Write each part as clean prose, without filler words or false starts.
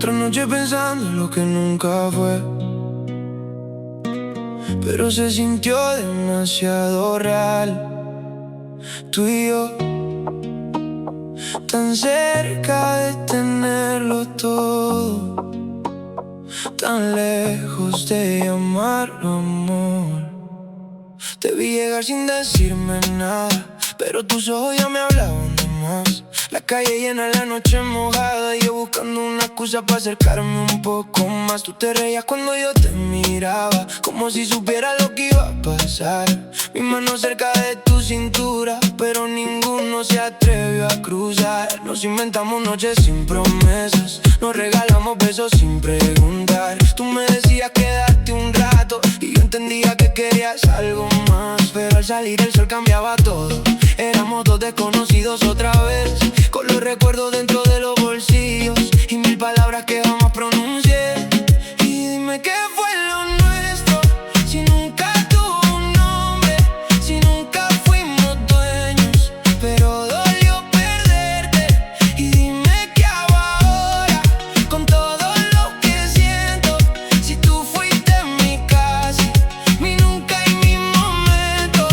Otra noche pensando en lo que nunca fue, pero se sintió demasiado real. Tú y yo, tan cerca de tenerlo todo, tan lejos de llamarlo amor. Te vi llegar sin decirme nada, pero tus ojos ya me hablaban de más. La calle llena, la noche mojada, y yo buscando una excusa para acercarme un poco más. Tú te reías cuando yo te miraba, como si supiera lo que iba a pasar. Mi mano cerca de tu cintura, pero ninguno se atrevió a cruzar. Nos inventamos noches sin promesas, nos regalamos besos sin preguntar. Tú me decías quédate un rato, y yo entendía que querías algo más. Pero al salir el sol cambiaba todo, éramos dos desconocidos otra vez, con los recuerdos dentro de los bolsillos y mil palabras que jamás pronuncié. Y dime qué fue lo nuestro, si nunca tuvo un nombre, si nunca fuimos dueños, pero dolió perderte. Y dime qué hago ahora con todo lo que siento, si tú fuiste mi casi, mi nunca y mi momento.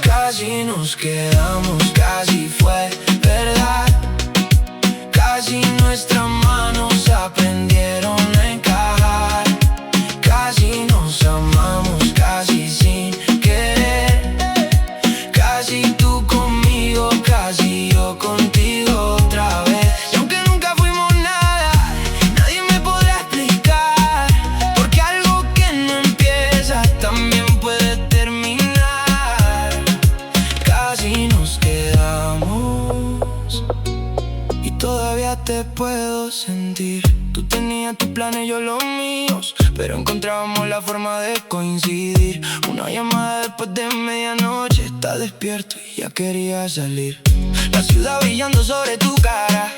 Casi nos quedamos, casi fue verdad, casi nuestras manos aprendieron a encajar, casi nos amamos, casi sin querer, casi tú conmigo, casi yo contigo otra vez. Y aunque nunca fuimos nada, nadie me podrá explicar, porque algo que no empieza también puede terminar. Casi nos quedamos y todavía te puedo sentir. Tú tenías tus planes, yo los míos, pero encontrábamos la forma de coincidir. Una llamada después de medianoche, estás despierto y ya quería salir. La ciudad brillando sobre tu cara,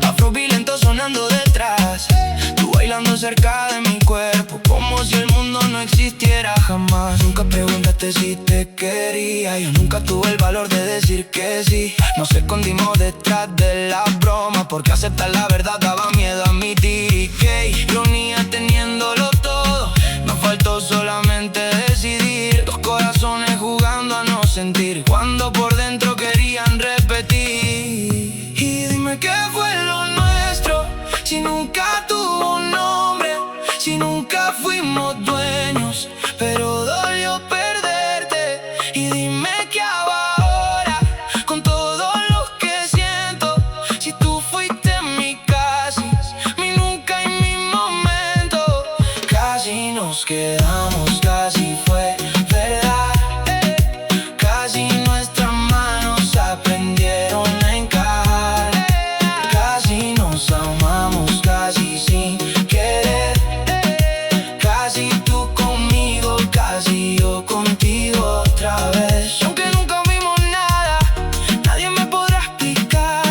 afro violento sonando detrás, tú bailando cerca de mi cuerpo, como si el mundo no existiera jamás. Nunca preguntaste si te quería, yo nunca tuve el valor de decir que sí. Nos escondimos detrás de la broma, porque aceptar la verdad daba miedo a admitir. Y qué ironía teniéndolo todo, nos faltó solamente decidir. Dos corazones jugando a no sentir, cuando por dentro querían repetir. Y dime qué fue lo nuestro, si nunca tuvo un nombre, si nunca fuimos dueños, pero dolió perderte. Y dime qué hago ahora con todo lo que siento, si tú fuiste mi casi, mi nunca y mi momento. Casi nos quedamos, casi fue verdad, casi nuestras manos aprendieron a encajar, casi nos amamos, casi sin querer, casi tú conmigo, casi yo contigo otra vez. Y aunque nunca fuimos nada, nadie me podrá explicar,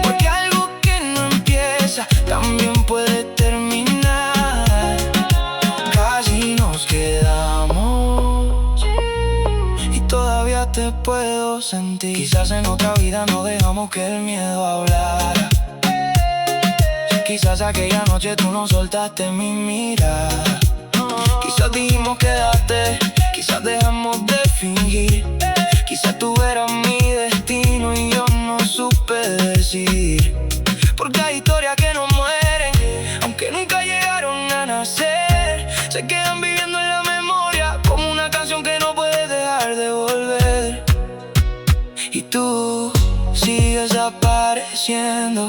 porque algo que no empieza también puede terminar. Casi nos quedamos y todavía te puedo sentir. Quizás en otra vida no dejamos que el miedo hablara, quizás aquella noche tú no soltaste mi mirada. Quizás dijimos quédate, quizás dejamos de fingir, quizás tú eras mi destino y yo no supe decidir. Porque hay historias que no mueren, aunque nunca llegaron a nacer, se quedan viviendo en la memoria como una canción que no puedes dejar de volver. Y tú sigues apareciendo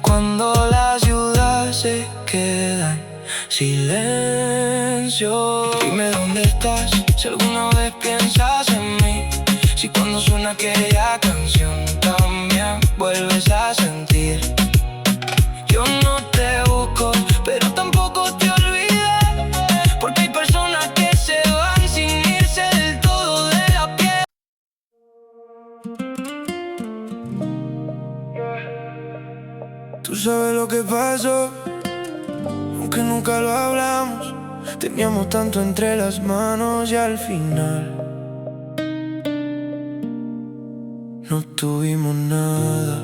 cuando la ciudad se queda en silencio. Dime dónde estás, si alguna vez piensas en mí, si cuando suena aquella canción también vuelves a sentir. Yo no te busco, pero tampoco te olvidé, porque hay personas que se van sin irse del todo de la piel. Tú sabes lo que pasó, aunque nunca lo hablamos. Teníamos tanto entre las manos y al final no tuvimos nada.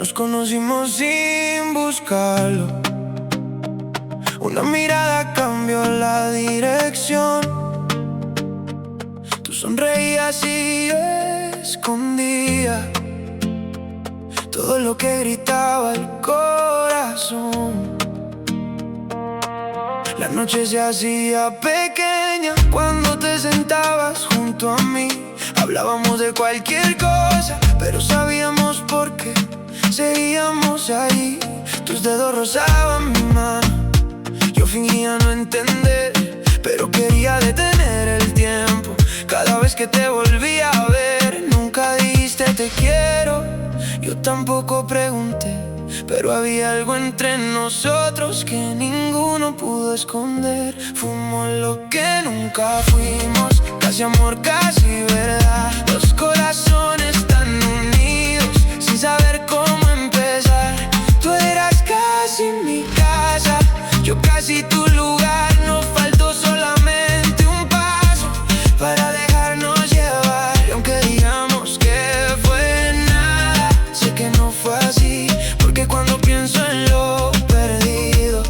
Nos conocimos sin buscarlo. Una mirada cambió la dirección. Tú sonreías y yo escondía todo lo que gritaba el corazón. La noche se hacía pequeña cuando te sentabas junto a mí. Hablábamos de cualquier cosa, pero sabíamos por qué seguíamos ahí. Tus dedos rozaban mi mano. Yo fingía no entender, pero quería detener el tiempo. Cada vez que te volvía a ver, nunca dijiste te quiero. Yo tampoco pregunté, pero había algo entre nosotros que ninguno pudo esconder. Fuimos lo que nunca fuimos, casi amor, casi verdad. Los corazones tan unidos, sin saber cómo empezar. Tú eras casi mi casa, yo casi tu lugar. Nos faltó solamente un paso para dejarnos llevar. Y aunque digamos que fue nada, sé que no fue así, porque cuando pienso en lo perdido,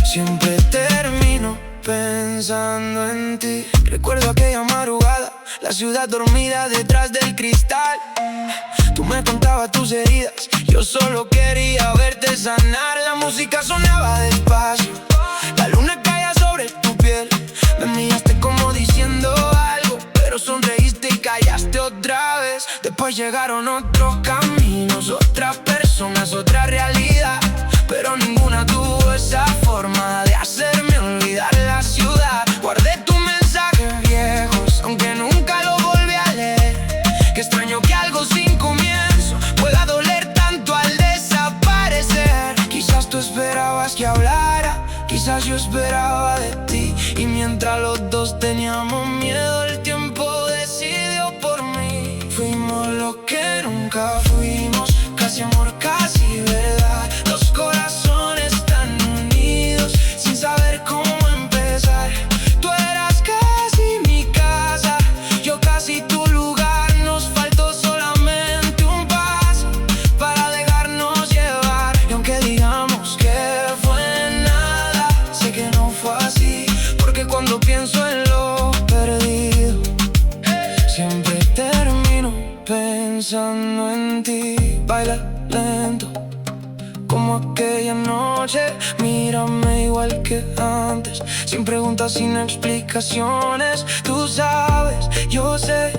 siempre termino pensando en ti. Recuerdo aquella madrugada, la ciudad dormida detrás del cristal. Tú me contabas tus heridas, yo solo quería verte sanar. La música sonaba despacio, la luna caía sobre tu piel. Me miraste como diciendo algo, pero sonreíste y callaste otra vez. Después llegaron otros caminos, otras personas, otra realidad, pero ninguna tuvo esa forma de hacerme olvidar la ciudad. Guardé tus mensajes viejos, aunque nunca los volví a leer. Qué extraño que algo sin comienzo pueda doler tanto al desaparecer. Quizás tú esperabas que hablara, quizás yo esperaba de ti. Y mientras los dos teníamos miedo, el tiempo decidió por mí. Fuimos lo que nunca fuimos, casi amor, casi verdad. Los corazones tan unidos, sin saber cómo empezar. Tú eras casi mi casa, yo casi tu lugar. Nos faltó solamente un paso para dejarnos llevar. Y aunque digamos que fue nada, sé que no fue así, porque cuando pienso en lo perdido, siempre termino pensando en ti. Baila lento como aquella noche, mírame igual que antes, sin preguntas, sin explicaciones. Tú sabes, yo sé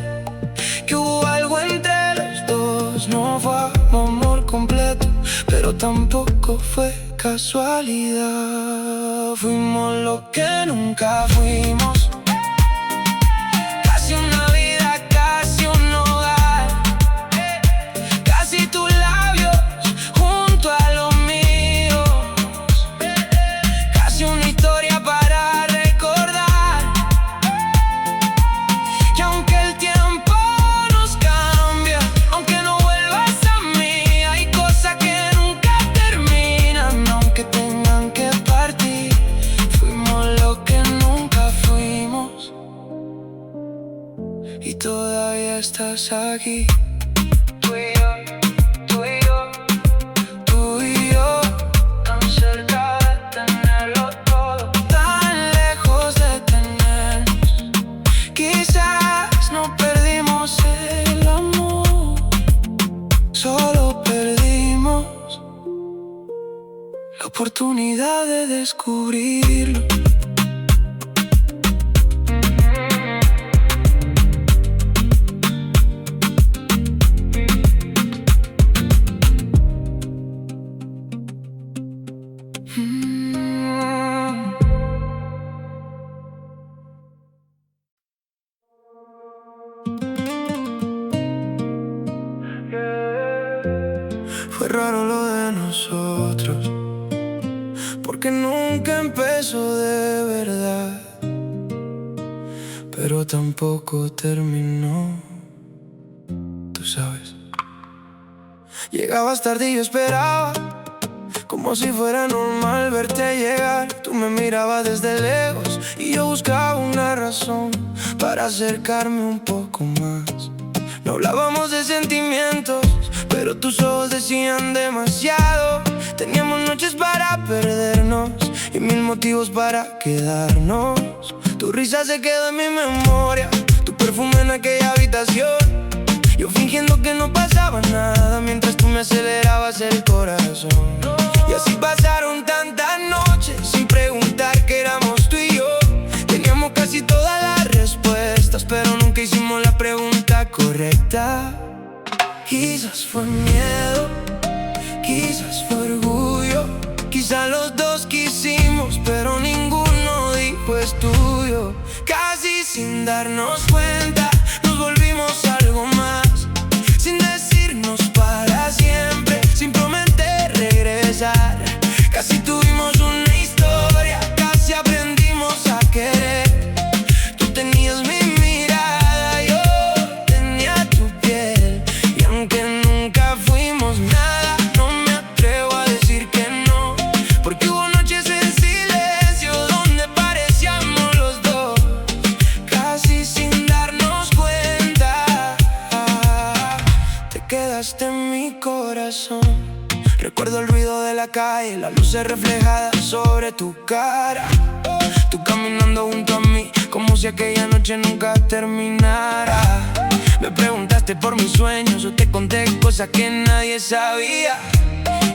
que hubo algo entre los dos. No fue amor completo, pero tampoco fue casualidad. Fuimos lo que nunca fuimos, casi una vida, casi un hogar. Casi tus labios junto a los míos, casi una historia para recordar. Y aunque el tiempo nos cambia, aunque no vuelvas a mí, hay cosas que nunca terminan, aunque tengan que partir. Fuimos lo que nunca fuimos, y todavía estás aquí. Tú y yo, tú y yo, tú y yo, tan cerca de tenerlo todo, tan lejos de tenernos. Quizás no perdimos el amor, solo perdimos la oportunidad de descubrirlo. Fue raro lo de nosotros, porque nunca empezó de verdad, pero tampoco terminó, tú sabes. Llegabas tarde y yo esperaba, como si fuera normal verte llegar. Tú me mirabas desde lejos y yo buscaba una razón para acercarme un poco más. No hablábamos de sentimientos, pero tus ojos decían demasiado. Teníamos noches para perdernos y mil motivos para quedarnos. Tu risa se quedó en mi memoria, tu perfume en aquella habitación. Yo fingiendo que no pasaba nada mientras tú me acelerabas el corazón. Y así pasaron tantas noches sin preguntar que éramos tú y yo. Teníamos casi todas las respuestas, pero nunca hicimos la pregunta correcta. Quizás fue miedo, quizás fue orgullo, quizás los dos quisimos, pero ninguno dijo es tuyo. Casi sin darnos cuenta nos volvimos algo más, sin decirnos para siempre, sin prometer regresar. Casi tuvimos una historia, casi aprendimos a querer. Tú tenías mi mirada, yo tenía tu piel. Y aunque nunca fuimos nada, no me atrevo a decir que no, porque hubo noches en silencio donde parecíamos los dos, casi sin darnos cuenta. Te quedaste en mi corazón. Recuerdo el ruido de la calle, las luces reflejadas sobre tu cara. Tú caminando junto a mí, como si aquella noche nunca terminara. Me preguntaste por mis sueños, yo te conté cosas que nadie sabía.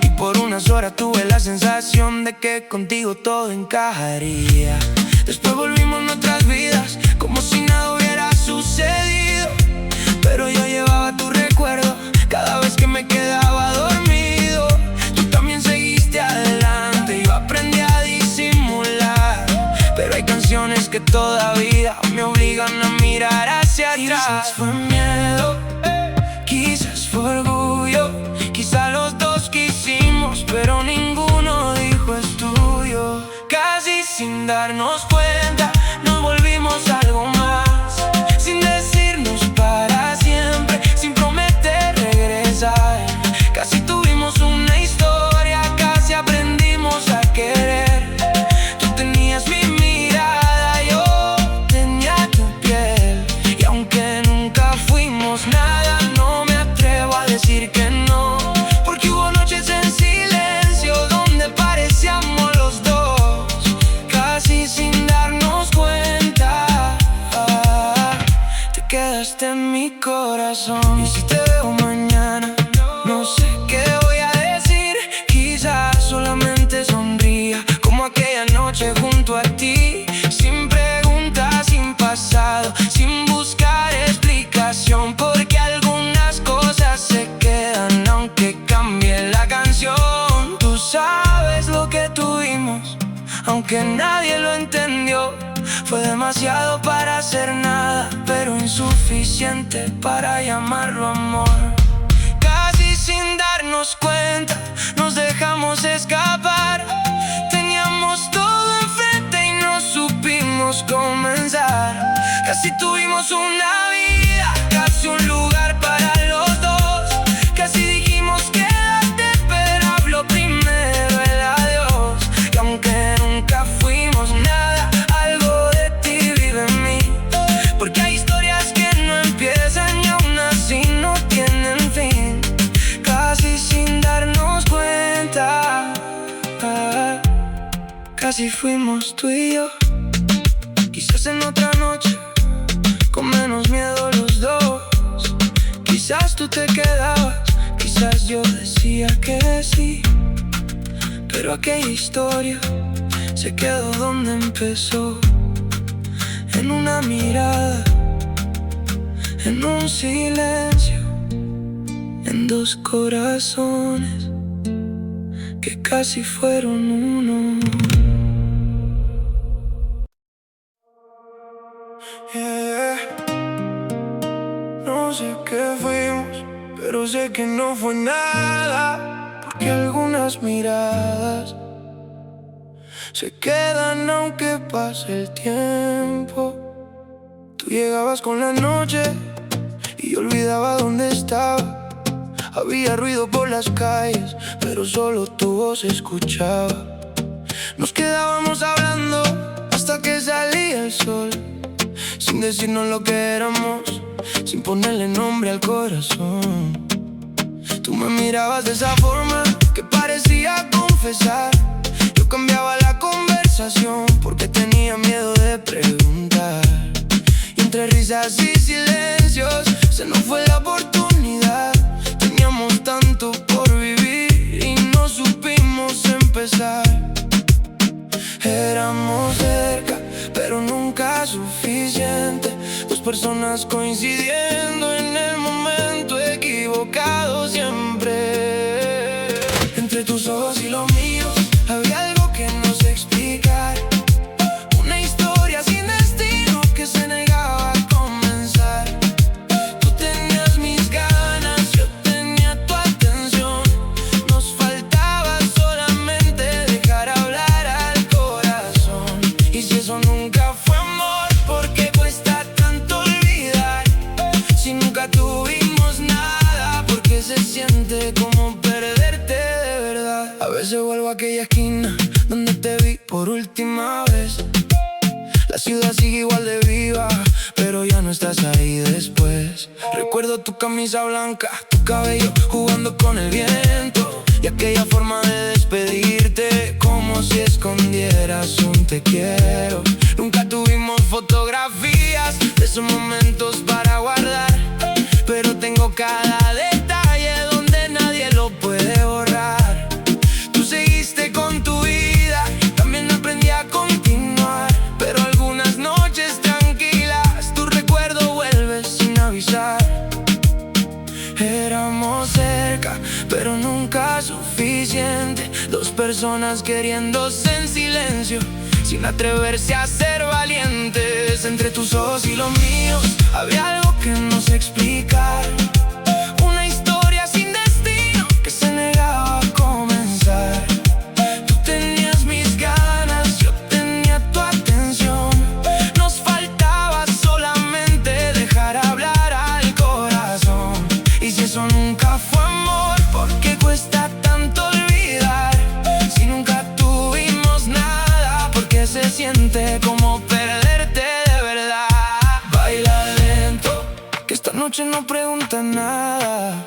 Y por unas horas tuve la sensación de que contigo todo encajaría. Después volvimos nuestras vidas, como si nada hubiera sucedido. Pero yo llevaba tu recuerdo cada vez que me quedaba dormido. Tú también seguiste adelante, yo aprendí a disimular. Pero hay canciones que todavía me obligan a mirar hacia atrás. Quizás fue miedo, quizás fue orgullo, quizás los dos quisimos, pero ninguno dijo es tuyo. Casi sin darnos cuenta nos volvimos algo más, sin decirnos para siempre, sin prometer regresar. Casi tuvimos una historia, casi aprendimos a querer. Tú tenías mi mirada, yo tenía tu piel. Y aunque nunca fuimos nada, no me atrevo a decir que no, porque hubo noches en silencio donde parecíamos los dos, casi sin darnos cuenta. Te quedaste en mi corazón. Y si te veo mañana, no sé qué voy a decir. Quizás solamente sonría como aquella noche junto a ti, sin preguntas, sin pasado, sin buscar explicación, porque algunas cosas se quedan aunque cambie la canción. Tú sabes lo que tuvimos, aunque nadie lo entendió. Fue demasiado para hacer nada, pero insuficiente para llamarlo amor. Casi sin darnos cuenta nos dejamos escapar. Teníamos todo enfrente y no supimos comenzar. Casi tuvimos una vida, casi un lugar para los dos. Casi dijimos quédate, pero habló primero el adiós. Y aunque nunca fuimos nada, algo de ti vive en mí, porque hay historias que no empiezan y aún así no tienen fin. Casi sin darnos cuenta, casi fuimos tú y yo. Quizás en otra noche, con menos miedo los dos. Quizás tú te quedabas, quizás yo decía que sí, pero aquella historia se quedó donde empezó, en una mirada, en un silencio, en dos corazones que casi fueron uno. Yeah. No sé qué fuimos, pero sé que no fue nada, porque algunas miradas se quedan aunque pase el tiempo. Tú llegabas con la noche y yo olvidaba dónde estaba. Había ruido por las calles, pero solo tu voz se escuchaba. Nos quedábamos hablando hasta que salía el sol, sin decirnos lo que éramos, sin ponerle nombre al corazón. Tú me mirabas de esa forma que parecía confesar. Yo cambiaba la conversación porque tenía miedo de preguntar. Y entre risas y silencios se nos fue la oportunidad. Teníamos tanto por vivir y no supimos empezar. Éramos cerca, pero nunca suficiente. Dos personas coincidiendo en el momento equivocado siempre. Entre tus ojos y los míos había algo que no sé explicar. Una historia sin destino que se negaba a comenzar. Tú tenías mis ganas, yo tenía tu atención. Nos faltaba solamente dejar hablar al corazón. Y si eso nunca fue amor, ¿por qué cuesta tanto olvidar? Si nunca tuvimos nada, ¿por qué se siente como perderte de verdad? A veces vuelvo a aquella esquina donde te vi por última vez. La ciudad sigue igual de viva, pero ya no estás ahí después. Recuerdo tu camisa blanca, tu cabello jugando con el viento, y aquella forma de despedirte como si escondieras un te quiero. Nunca tuvimos fotografías de esos momentos para guardar, pero tengo cada detalle donde nadie lo puede borrar. Tú seguiste con tu vida, también aprendí a continuar, pero algunas noches tranquilas tu recuerdo vuelve sin avisar. Éramos cerca, pero nunca suficiente. Dos personas queriéndose en silencio, sin atreverse a ser valientes. Entre tus ojos y los míos había algo que no sé explicar. Una historia sin destino que se negaba a comenzar. Tú tenías mis ganas, yo tenía tu atención. Nos faltaba solamente dejar hablar al corazón. Y si eso nunca fue amor, ¿por qué cuesta tanto olvidar? Si nunca tuvimos nada, ¿por qué se siente como perderte de verdad? Baila lento, que esta noche no pregunta nada.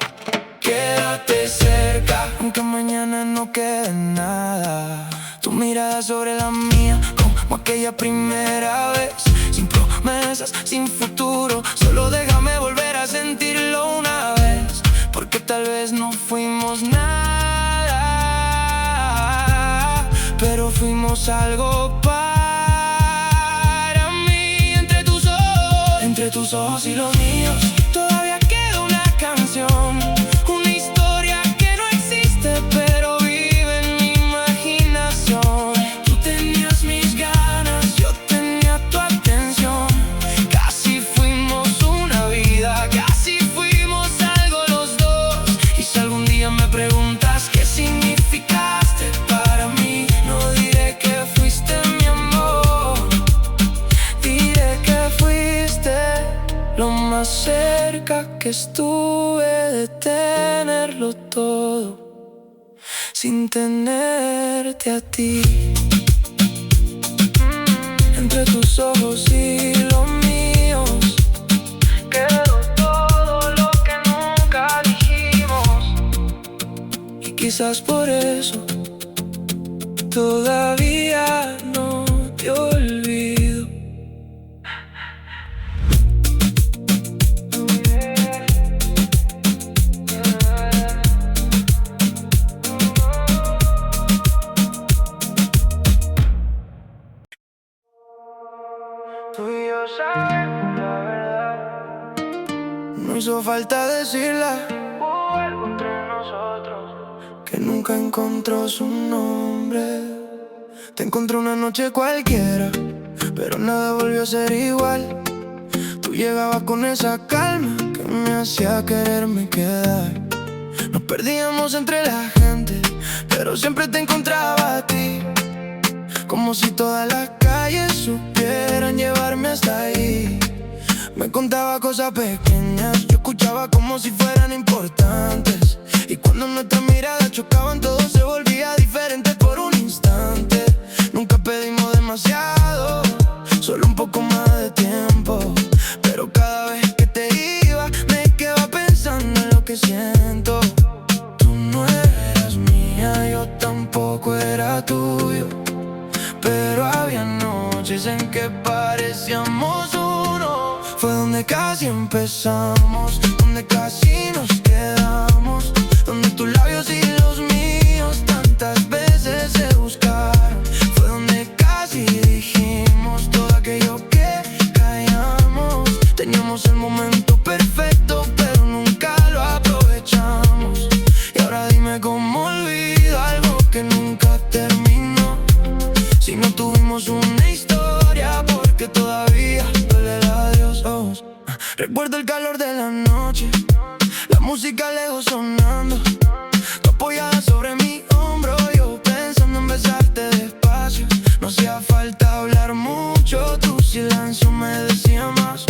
Quédate cerca, aunque mañana no quede nada. Tu mirada sobre la mía, como aquella primera vez. Sin promesas, sin futuro, solo déjame volver a sentirlo una vez. Porque tal vez no fuimos nada, pero fuimos algo para mí. Entre tus ojos y los míos todavía queda una canción. Una historia que no existe, pero vive en mi imaginación. Tú tenías mis ganas, yo tenía tu atención. Casi fuimos una vida, casi fuimos algo los dos. Y si algún día me preguntas qué significaste para mí, no diré que fuiste mi amor, diré que fuiste lo más cerca que estuve de tenerlo todo, sin tenerte a ti. Entre tus ojos y los míos quedó todo lo que nunca dijimos. Y quizás por eso todavía no te olvido. Tú y yo sabemos la verdad, no hizo falta decirla. Hubo algo entre nosotros que nunca encontró su nombre. Te encontré una noche cualquiera, pero nada volvió a ser igual. Tú llegabas con esa calma que me hacía quererme quedar. Nos perdíamos entre la gente, pero siempre te encontraba a ti. Como si todas las calles supieran llevarme hasta ahí. Me contaba cosas pequeñas, yo escuchaba como si fueran importantes. Y cuando nuestras miradas chocaban, todo se volvía diferente por un instante. Nunca pedimos demasiado, solo un poco más de tiempo. Pero cada vez que te iba, me quedaba pensando en lo que siento. parecíamos uno. Fue donde casi empezamos, donde casi nos quedamos, donde tus labios y los míos tantas veces se buscaron. Fue donde casi dijimos todo aquello que callamos. Teníamos el momento perfecto, pero nunca lo aprovechamos. Y ahora dime cómo olvido algo que nunca terminó. Si no tuvimos una historia, porque todavía duele el adiós. Recuerdo el calor de la noche, la música lejos sonando, tú apoyada sobre mi hombro, yo pensando en besarte despacio. No hacía falta hablar mucho, tu silencio me decía más.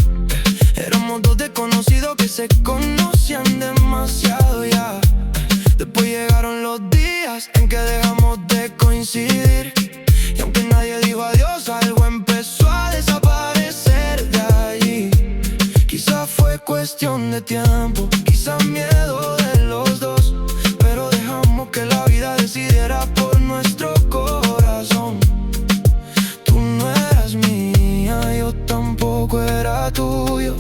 Éramos dos desconocidos que se conocían demasiado ya. Después llegaron los días en que dejamos de coincidir, y aunque nadie dijo adiós, algo empezó a desaparecer de allí. Quizá fue cuestión de tiempo, quizá miedo de los dos, pero dejamos que la vida decidiera por nuestro corazón. Tú no eras mía, yo tampoco era tuyo,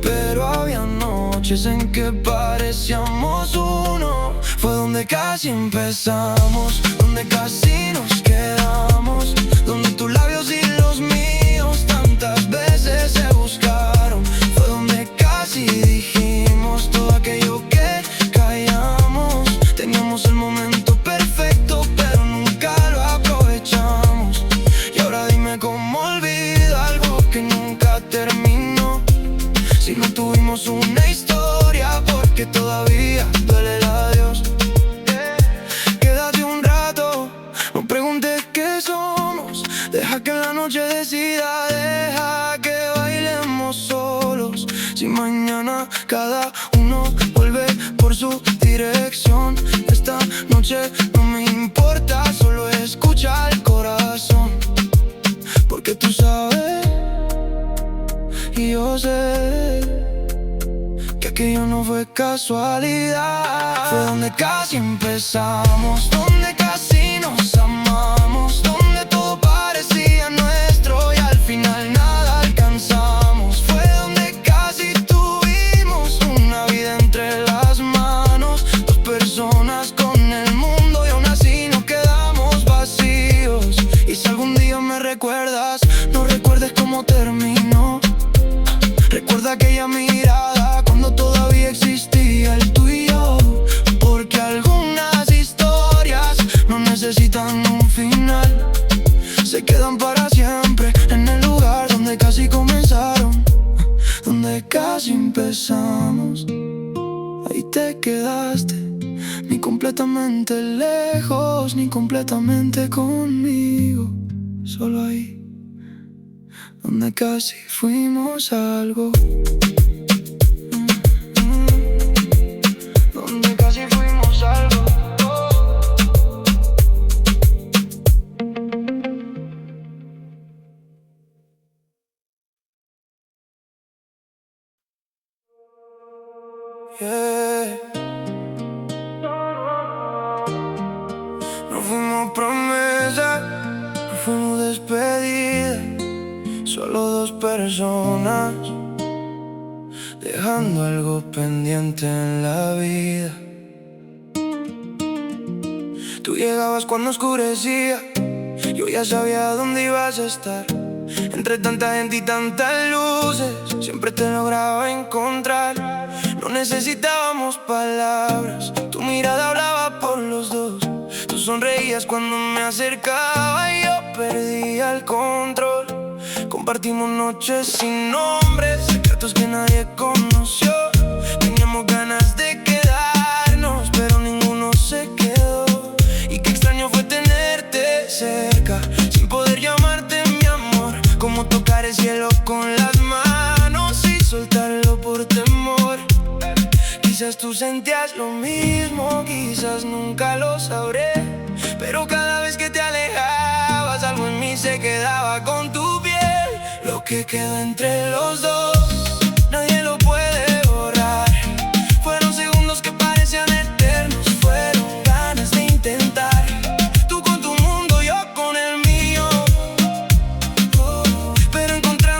pero había noches en que parecíamos uno. Fue donde casi empezamos, donde casi nos quedamos, donde tus labios y los míos tantas veces se buscaron. Fue donde casi dijimos todo aquello que callamos. Teníamos el momento perfecto, pero nunca lo aprovechamos. Y ahora dime cómo olvido algo que nunca terminó. Si no tuvimos una historia, porque todavía duele el adiós. Quédate un rato, no preguntes qué somos. Deja que la noche decida, deja que bailemos solos. Si mañana cada uno vuelve por su dirección, esta noche no me importa, solo escucha el corazón. Porque tú sabes y yo sé que aquello no fue casualidad. Fue donde casi empezamos, donde casi nos amamos, donde todo parecía nuestro y al final nada alcanzamos. Fue donde casi tuvimos una vida entre las manos, dos personas con el mundo y aún así nos quedamos vacíos. Y si algún día me recuerdas, no recuerdes cómo terminó. Recuerda aquella mirada cuando todavía existía el tú y yo, porque algunas historias no necesitan un final, se quedan para siempre en el lugar donde casi comenzaron, donde casi empezamos. Ahí te quedaste, ni completamente lejos, ni completamente conmigo, solo ahí donde casi fuimos algo. Donde casi fuimos algo. Yeah. No fuimos promesa, no fuimos despedida, solo dos personas dejando algo pendiente en la vida. Tú llegabas cuando oscurecía, yo ya sabía dónde ibas a estar. Entre tanta gente y tantas luces, siempre te lograba encontrar. No necesitábamos palabras, tu mirada hablaba por los dos. Tú sonreías cuando me acercaba y yo perdía el control. Compartimos noches sin nombres, secretos que nadie conoció. Teníamos ganas de quedarnos, pero ninguno se quedó. Y qué extraño fue tenerte cerca, sin poder llamarte mi amor. Como tocar el cielo con las manos y soltarlo por temor. Quizás tú sentías lo mismo, quizás nunca lo sabré, pero cada vez que te alejabas, algo en mí se quedaba con tu piel. Lo que quedó entre los dos, nadie lo puede borrar. Fueron segundos que parecían eternos, fueron ganas de intentar. Tú con tu mundo, yo con el mío, pero encontramos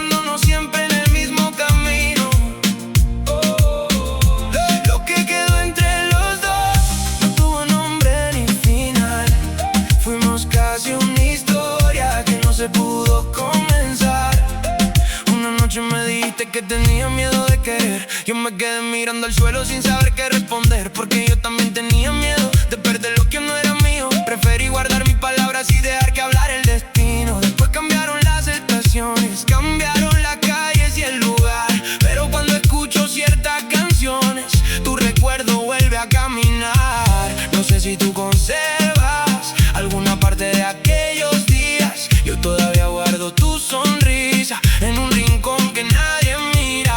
dijiste que tenía miedo de querer. Yo me quedé mirando al suelo sin saber qué responder, porque yo también tenía miedo de perder lo que no era mío. Preferí guardar mis palabras y dejar que hablara el destino. Después cambiaron las estaciones, cambiaron las calles y el lugar, pero cuando escucho ciertas canciones, tu recuerdo vuelve a caminar. No sé si tú conservas alguna parte de aquellos días. Yo todavía guardo tu sonrisa en un rincón que nadie mira.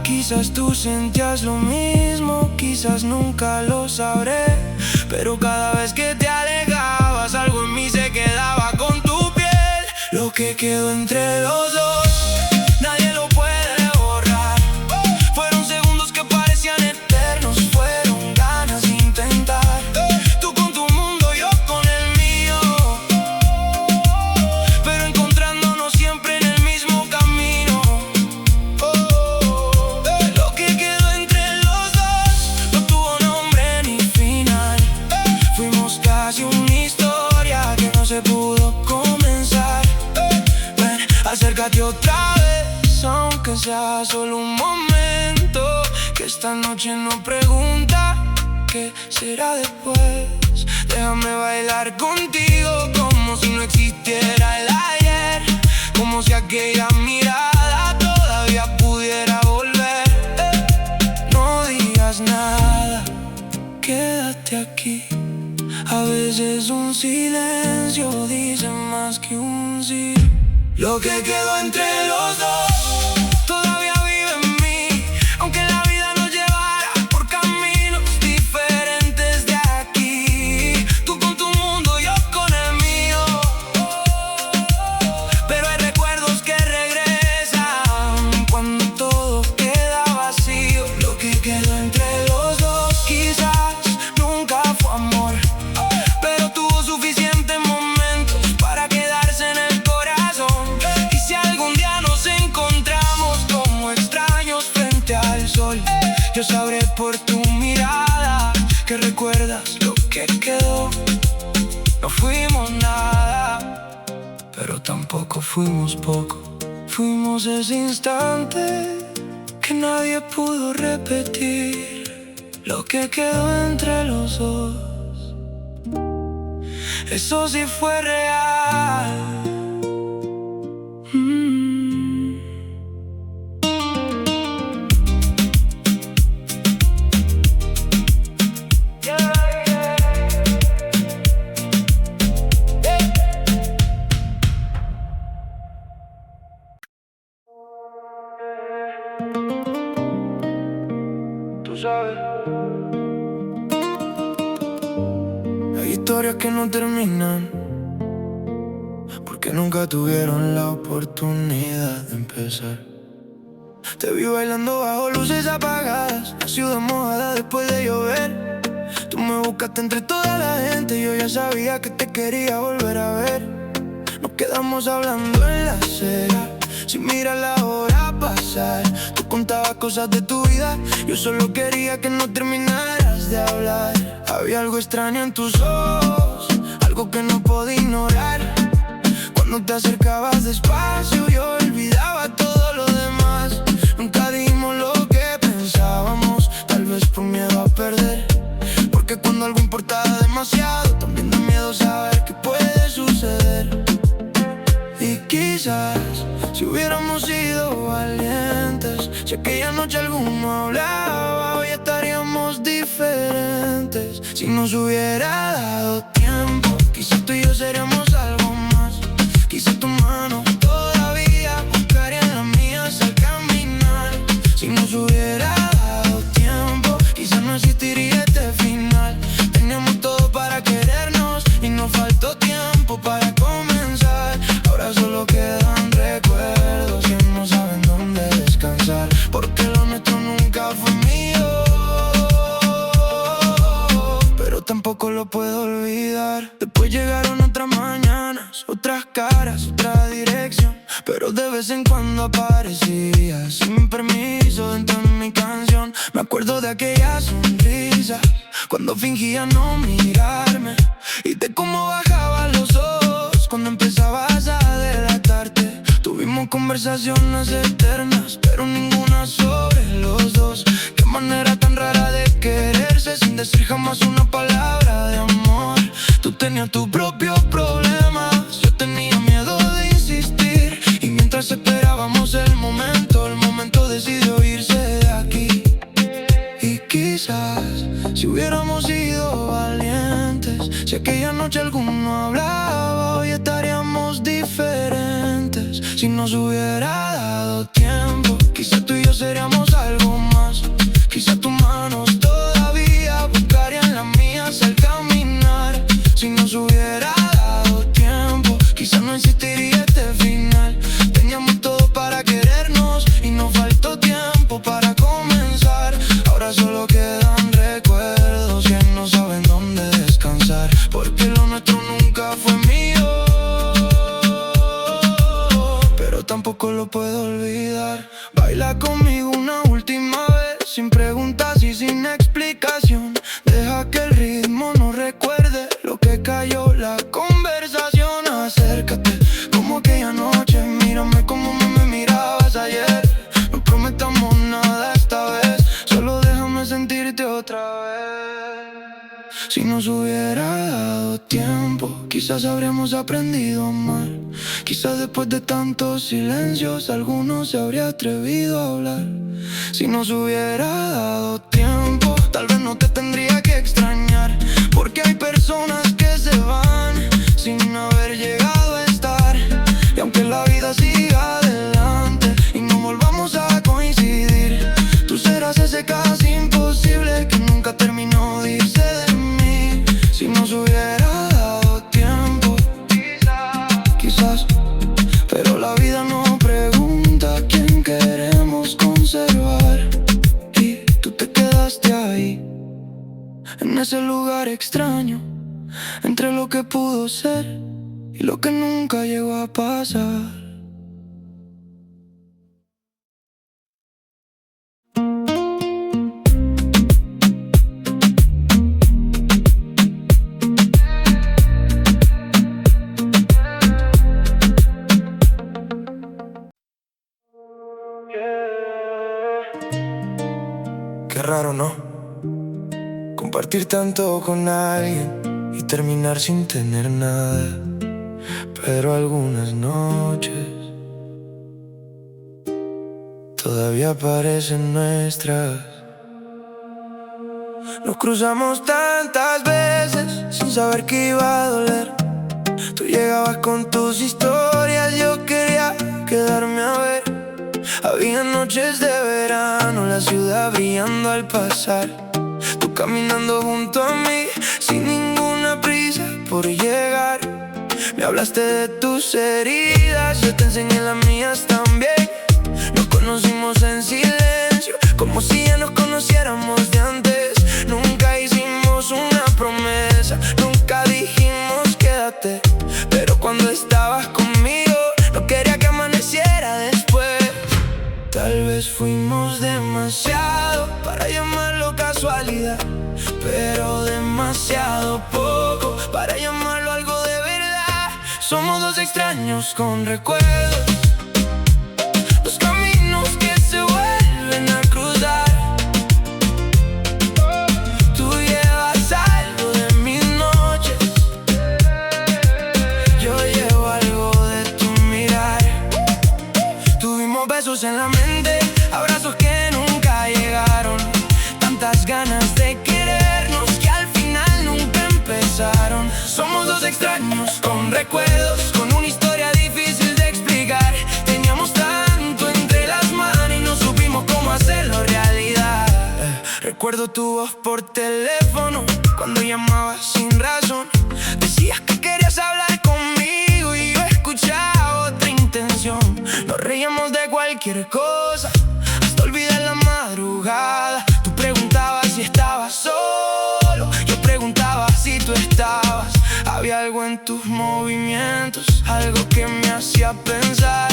Quizás tú sentías lo mismo, quizás nunca lo sabré, pero cada vez que te alejabas, algo en mí se quedaba con tu piel. Lo que quedó entre los dos, nadie lo puede borrar. Fueron segundos que parecían eternos, fueron ganas de intentar. Tú con tu mundo, yo con el mío, pero encontrándonos siempre en el mismo camino. Lo que quedó entre los dos no tuvo nombre ni final. Fuimos casi una historia que no se pudo comenzar. Ven, acércate otra vez, aunque sea solo un momento, que esta noche no pregunta qué será después. Déjame bailar contigo como si no existiera el ayer, como si aquella mirada todavía pudiera volver. No digas nada, quédate aquí. A veces un silencio dice más que un sí. Lo que quedó entre los dos todavía vive en mí, aunque la vida nos llevara por caminos diferentes de aquí. Tú con tu mundo, yo con el mío, pero hay recuerdos que regresan cuando todo queda vacío. Lo que quedó entre los dos quizás nunca fue amor, pero tuvo suficientes momentos para quedarse en el corazón. Y si algún día nos encontramos como extraños frente al sol, yo sabré por tu mirada que recuerdas lo que quedó. No fuimos nada, pero tampoco fuimos poco. Fuimos ese instante que nadie pudo repetir. Lo que quedó entre los dos, eso sí fue real. Tú sabes, hay historias que no terminan porque nunca tuvieron la oportunidad de empezar. Te vi bailando bajo luces apagadas, la ciudad mojada después de llover. Tú me buscaste entre toda la gente, yo ya sabía que te quería volver a ver. Nos quedamos hablando en la acera, sin mirar la hora pasar. Tú contabas cosas de tu vida, yo solo quería que no terminaras de hablar. Había algo extraño en tus ojos, algo que no podía ignorar. Cuando te acercabas despacio, yo olvidaba todo lo demás. Nunca dijimos lo que pensábamos, tal vez por miedo a perder. Porque cuando algo importaba demasiado, también da miedo saber qué puede suceder. Y quizás, si hubiéramos sido valientes, si aquella noche alguno hablaba, hoy estaríamos diferentes. Si nos hubiera dado tiempo, quizás tú y yo seríamos algo más. Quizás tu mano todavía buscaría en la mía al caminar. Si nos hubiera dado tiempo, quizás no existiría este final. Teníamos todo para querernos y nos faltó tiempo para comenzar. Ahora solo quedan recuerdos que no saben dónde descansar, porque lo nuestro nunca fue mío, pero tampoco lo puedo olvidar. Después llegaron otras mañanas, otras caras, otra dirección, pero de vez en cuando aparecías sin permiso dentro de mi canción. Me acuerdo de aquella sonrisa cuando fingía no mirarme, y de cómo bajaba los ojos cuando empezabas a delatarte. Tuvimos Tuvimos conversaciones eternas, pero ninguna sobre los dos. Qué manera tan rara de quererse sin decir jamás una palabra de amor. Tú tenías tus propios problemas, yo tenía miedo de insistir. Y mientras esperábamos el momento decidió irse de aquí. Y quizás si hubiéramos sido valientes, si aquella noche alguno hablaba, hoy estaríamos diferentes. Si nos hubiera dado tiempo, quizás tú y yo seríamos algo más. Quizás tus manos todavía buscarían las mías al caminar. Si nos hubiera dado tiempo, quizás no existiría este final. Teníamos todo para querernos y nos faltó tiempo para comenzar. Ahora solo quedan recuerdos que no saben dónde descansar, porque lo nuestro nunca fue mío, pero tampoco lo puedo olvidar. Baila conmigo una última vez, sin preguntas y sin explicación. Deja que el ritmo nos recuerde lo que cayó la conversación. Acércate como aquella noche, mírame como me mirabas ayer. No prometamos nada esta vez, solo déjame sentirte otra vez. Si nos hubiera dado tiempo, quizás habríamos aprendido a amar. Quizás después de tantos silencios, alguno se habría atrevido a hablar. Si nos hubiera dado tiempo, tal vez no te tendría que extrañar, porque hay personas que se van sin haber llegado a estar. Y aunque la vida siga adelante y no volvamos a coincidir, tú serás ese casi imposible que nunca terminó de irse de mí. Si nos hubiera dado tiempo, quizás, pero la vida no pregunta a quién queremos conservar. Y tú te quedaste ahí, en ese lugar extraño, entre lo que pudo ser y lo que nunca llegó a pasar. Qué raro, ¿no? Compartir tanto con alguien y terminar sin tener nada. Pero algunas noches todavía parecen nuestras. Nos cruzamos tantas veces sin saber que iba a doler. Tú llegabas con tus historias, yo quería quedarme a ver. Había noches de verano, la ciudad brillando al pasar. Tú caminando junto a mí, sin ninguna prisa por llegar. Me hablaste de tus heridas, yo te enseñé las mías también. Nos conocimos en silencio, como si ya nos conociéramos de antes. Nunca hicimos una promesa, nunca dijimos quédate. Pero cuando estabas conmigo, no quería que amaneciera después. Tal vez fuimos demasiado para llamarlo casualidad, pero demasiado poco para llamarlo algo de verdad. Somos dos extraños con recuerdos, dos caminos que se vuelven a cruzar. Tú llevas algo de mis noches, yo llevo algo de tu mirar. Tuvimos besos en la mente, abrazos que nunca llegaron, tantas ganas de querernos que al final nunca empezaron. Somos dos extraños con recuerdos, con una historia difícil de explicar. Teníamos tanto entre las manos y no supimos cómo hacerlo realidad. Recuerdo tu voz por teléfono, cuando llamabas sin razón. Decías que querías hablar conmigo y yo escuchaba otra intención. Nos reíamos de cualquier cosa, hasta olvidar la madrugada. Tú preguntabas si estabas solo, yo preguntaba si tú estabas. Había algo en tus movimientos, algo que me hacía pensar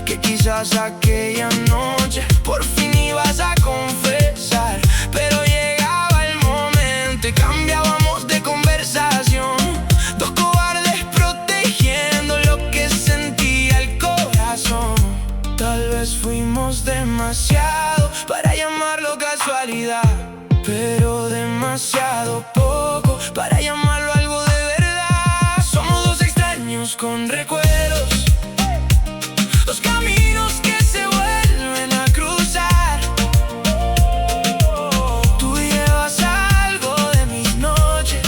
que quizás aquella noche por fin ibas a confesar. Pero llegaba el momento y cambiábamos de conversación. Dos cobardes protegiendo lo que sentía el corazón. Fuimos demasiado para llamarlo casualidad, pero demasiado poco para llamarlo algo de verdad. Somos dos extraños con recuerdos, dos caminos que se vuelven a cruzar. Tú llevas algo de mis noches,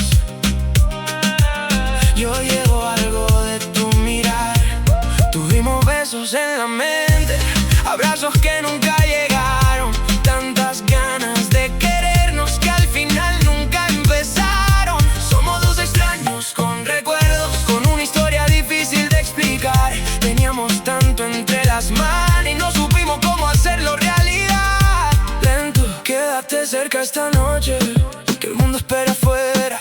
yo llevo algo de tu mirar. Tuvimos besos en la mente, abrazos que nunca llegaron, tantas ganas de querernos que al final nunca empezaron. Somos dos extraños con recuerdos, con una historia difícil de explicar. Teníamos tanto entre las manos y no supimos cómo hacerlo realidad. Lento, quédate cerca esta noche, que el mundo espera afuera,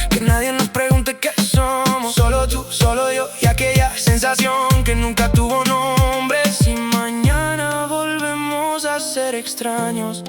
que nadie nos pregunte qué somos. Solo tú, solo yo y aquella sensación que nunca tuvo nombre. Si mañana volvemos a ser extraños,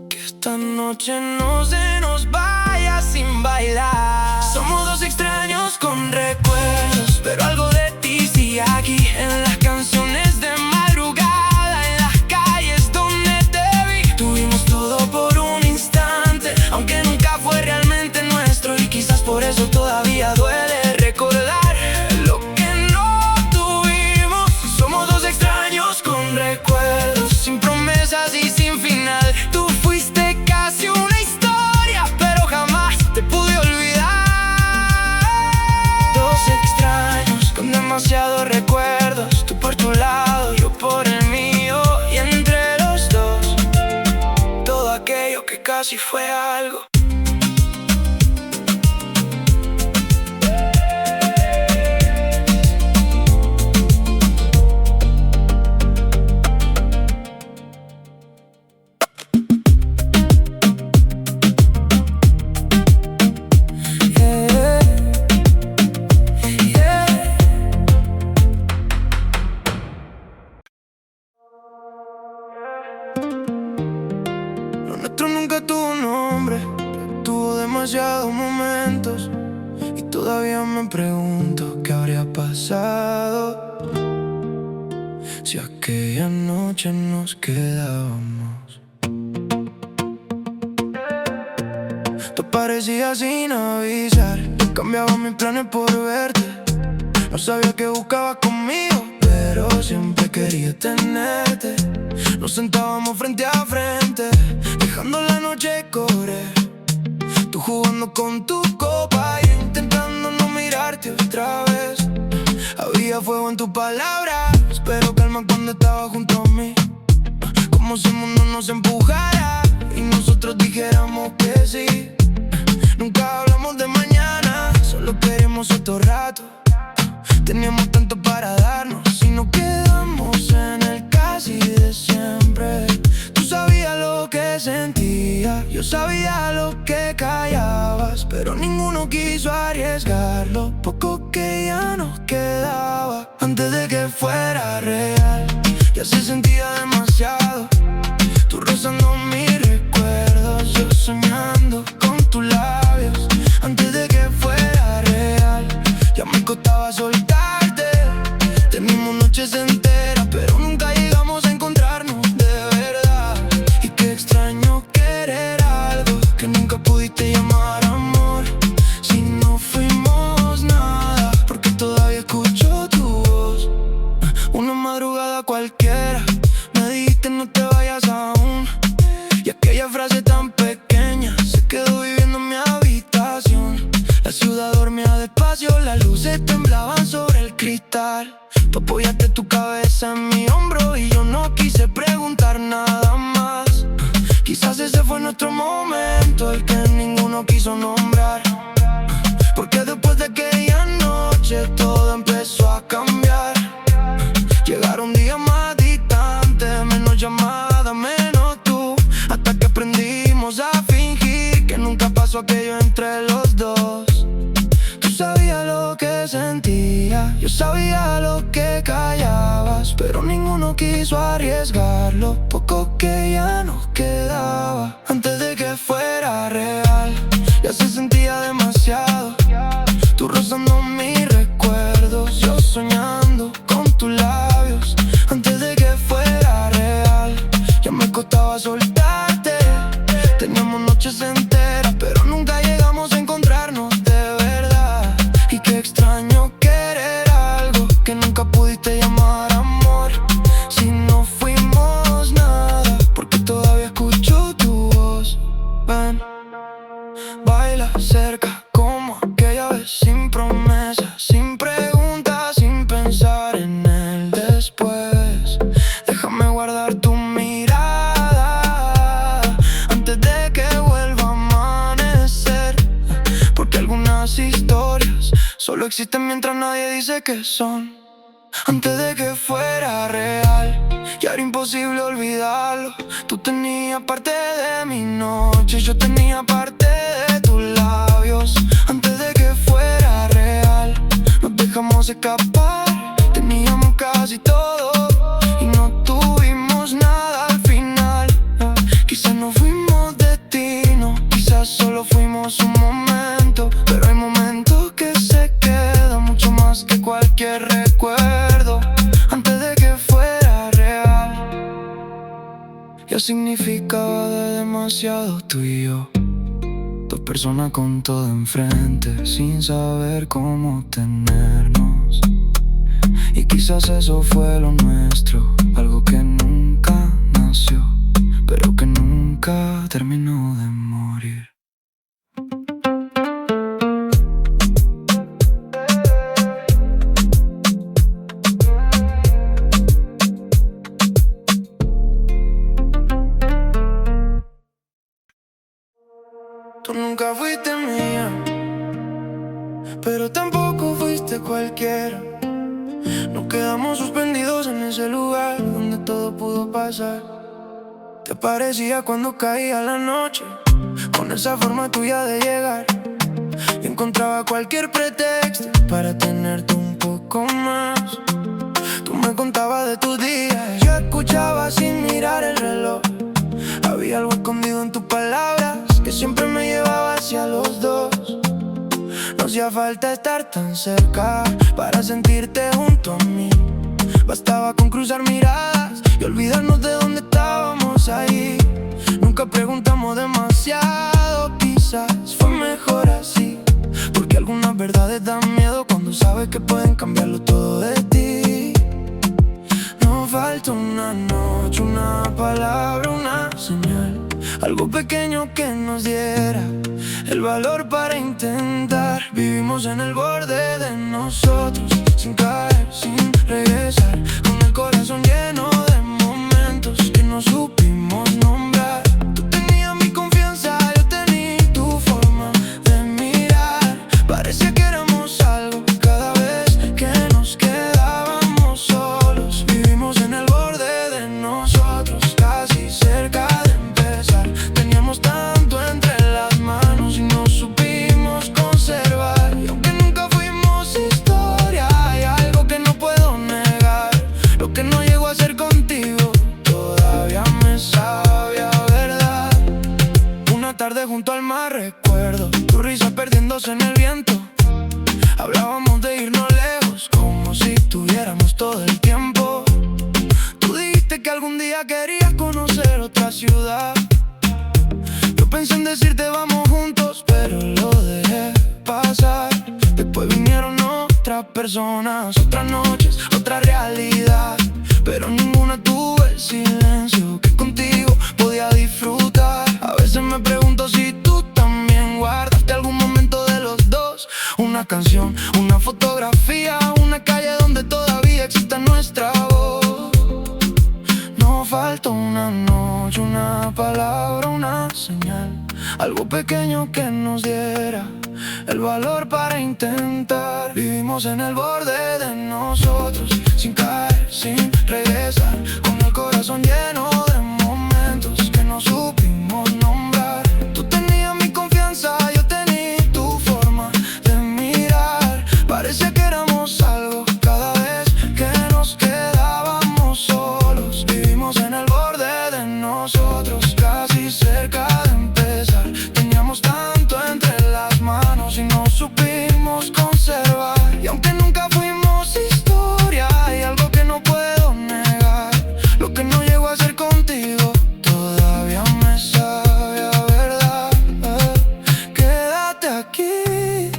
que esta noche no se nos vaya sin bailar. Somos dos extraños con recuerdos, pero algo de ti sigue aquí, en las canciones de madrugada, en las calles donde te vi. Tuvimos todo por un instante, aunque nunca fue realmente nuestro, y quizás por eso todavía duele recordar lo que no tuvimos. Somos dos extraños con recuerdos, sin promesas y sin final. Tú fuiste casi una historia, pero jamás te pude olvidar. Dos extraños con demasiados recuerdos, tú por tu lado, yo por el mío, y entre los dos todo aquello que casi fue algo. Lo nuestro nunca tuvo nombre, tuvo demasiados momentos, y todavía me pregunto qué habría pasado si aquella noche nos quedábamos. Tú aparecías sin avisar, cambiaba mis planes por verte. No sabía qué buscabas conmigo, pero siempre quería tenerte. Nos sentábamos frente a frente, dejando la noche correr. Tú jugando con tu copa y yo intentando no mirarte otra vez. Había fuego en tus palabras, pero calma cuando estaba junto a mí. Como si el mundo nos empujara y nosotros dijéramos que sí. Nunca hablamos de mañana, solo queremos otro rato. Teníamos tanto para darnos y nos quedamos en el casi de siempre. Tú sabías lo que sentía, yo sabía lo que callabas, pero ninguno quiso arriesgar lo poco que ya nos quedaba. Antes de que fuera real, ya se sentía demasiado. Tú rozando mis recuerdos, yo soñando con tus labios. Antes de que fuera real, ya me costaba soltarte. Tenimos noches enteras, pero nunca llegamos a encontrarnos de verdad. Y qué extraño querer algo que nunca pudiste llamar amor. Si no fuimos nada, porque todavía escucho tu voz. Una madrugada cualquiera, me dijiste no te vayas aún. Y aquella frase tan pequeña se quedó viviendo en mi habitación. La ciudad dormía despacio, las luces temblaban sobre el cristal. Tú apoyaste tu cabeza en mi hombro y yo no quise preguntar nada más. Quizás ese fue nuestro momento, el que ninguno quiso nombrar. Porque después de aquella noche todo empezó a cambiar. Llegaron días más distantes, menos llamadas, menos tú. Hasta que aprendimos a fingir que nunca pasó aquello entre los dos. Tú sabías lo que sentía, yo sabía lo que callabas, pero ninguno quiso arriesgar lo poco que ya nos quedaba. Antes de que fuera real, ya se sentía demasiado. Tú rozando mis recuerdos, yo soñando con tus labios. Antes de que fuera real, existen mientras nadie dice que son. Antes de que fuera real, ya era imposible olvidarlo. Tú tenías parte de mi noche, yo tenía parte de tus labios. Antes de que fuera real, nos dejamos escapar. Teníamos casi todo y no tuvimos nada al final. Quizás no fuimos destino, quizás solo fuimos un momento. Pero hay momentos que se quedan mucho más que cualquier recuerdo. Antes de que fuera real, ya significaba demasiado tú y yo. Dos personas con todo enfrente, sin saber cómo tenernos. Y quizás eso fue lo nuestro, algo que nunca nació, pero que nunca terminó de morir. Tú nunca fuiste mía, pero tampoco fuiste cualquiera. Nos quedamos suspendidos en ese lugar donde todo pudo pasar. Te parecía cuando caía la noche, con esa forma tuya de llegar. Y encontraba cualquier pretexto para tenerte un poco más. Tú me contabas de tus días, yo escuchaba sin mirar el reloj. Había algo escondido en tus palabras que siempre me llevaba hacia los dos. No hacía falta estar tan cerca para sentirte junto a mí. Bastaba con cruzar miradas y olvidarnos de dónde estábamos ahí. Nunca preguntamos demasiado, quizás fue mejor así. Porque algunas verdades dan miedo cuando sabes que pueden cambiarlo todo de ti. No falta una noche, una palabra, una señal, algo pequeño que nos diera el valor para intentar. Vivimos en el borde de nosotros, sin caer, sin regresar, con el corazón lleno de momentos que no supimos nombrar. Tú tenías mi confianza, yo tenía tu forma de mirar. Parecía que éramos algo cada vez que nos quedábamos solos. Vivimos en el borde de nosotros, casi cerca de empezar. Teníamos tanto entre las manos y no supimos conservar. Y aunque nunca fuimos historia, hay algo que no puedo negar. Lo que no llegó a ser contigo todavía me sabe a verdad. Una tarde junto al mar recuerdo tu risa perdiéndose en el viento. Hablábamos de irnos lejos, como si tuviéramos todo el tiempo. Tú dijiste que algún día querías conocer otra ciudad. Yo pensé en decirte vamos juntos, pero lo dejé pasar. Después vinieron otras personas, otras noches, otra realidad. Pero ninguna tuvo el silencio que contigo podía disfrutar. A veces me pregunto si tú también guardaste algún momento de los dos. Una canción, una fotografía, una calle donde todavía existe nuestra voz. No falta una noche, una palabra, una señal, algo pequeño que nos diera el valor para intentar. Vivimos en el borde de nosotros, sin caer, sin regresar, con el corazón lleno de momentos que no supimos nombrar. Tú tenías mi confianza, yo tenía tu forma de mirar. Parecía que éramos algo cada vez que nos quedábamos solos. Vivimos en el borde de nosotros, casi cerca de empezar. Teníamos tanto entre las manos y no supimos conservar. Y aunque nunca fuimos historia, hay algo que no puedo negar. Lo que no llegó a ser contigo todavía me sabe a verdad. Quédate aquí,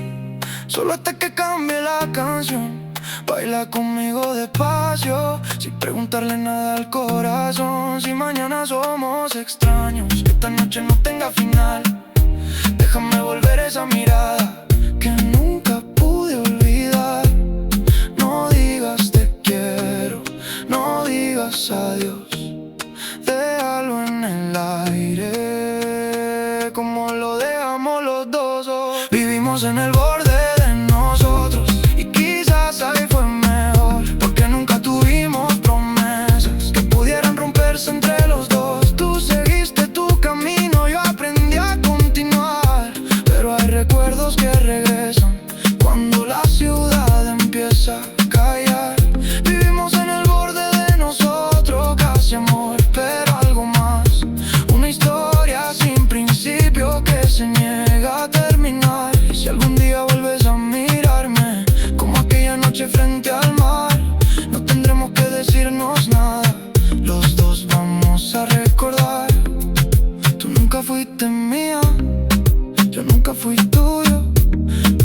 solo hasta que cambie la canción. Baila conmigo despacio, sin preguntarle nada al corazón. Si mañana somos extraños, que esta noche no tenga final. Déjame volver esa mirada que nunca pude olvidar. No digas te quiero, no digas adiós. Déjalo en el aire, como lo dejamos los dos. Vivimos en el borde de nosotros, fuerza entre los dos. Tú seguiste tu camino, yo aprendí a continuar. Pero hay recuerdos que regresan cuando la ciudad empieza a callar. Vivimos en el borde de nosotros, casi amor, pero algo más. Una historia sin principio que se niega a terminar. Y si algún día vuelves a mirarme como aquella noche frente al mar, no tendremos que decirnos nada, los dos vamos a recordar. Tú nunca fuiste mía, yo nunca fui tuyo,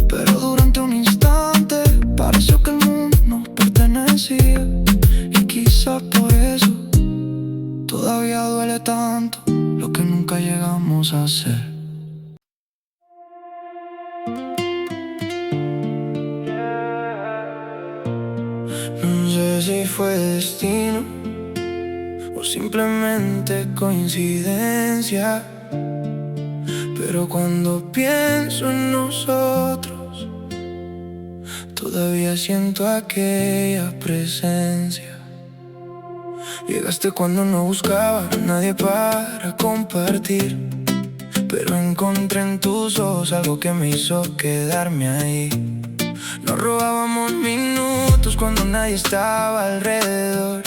pero durante un instante pareció que el mundo nos pertenecía. Y quizás por eso todavía duele tanto lo que nunca llegamos a hacer. No sé si fue destino o simplemente coincidencia, pero cuando pienso en nosotros, todavía siento aquella presencia. Llegaste cuando no buscaba a nadie para compartir, pero encontré en tus ojos algo que me hizo quedarme ahí. Nos robábamos minutos cuando nadie estaba alrededor,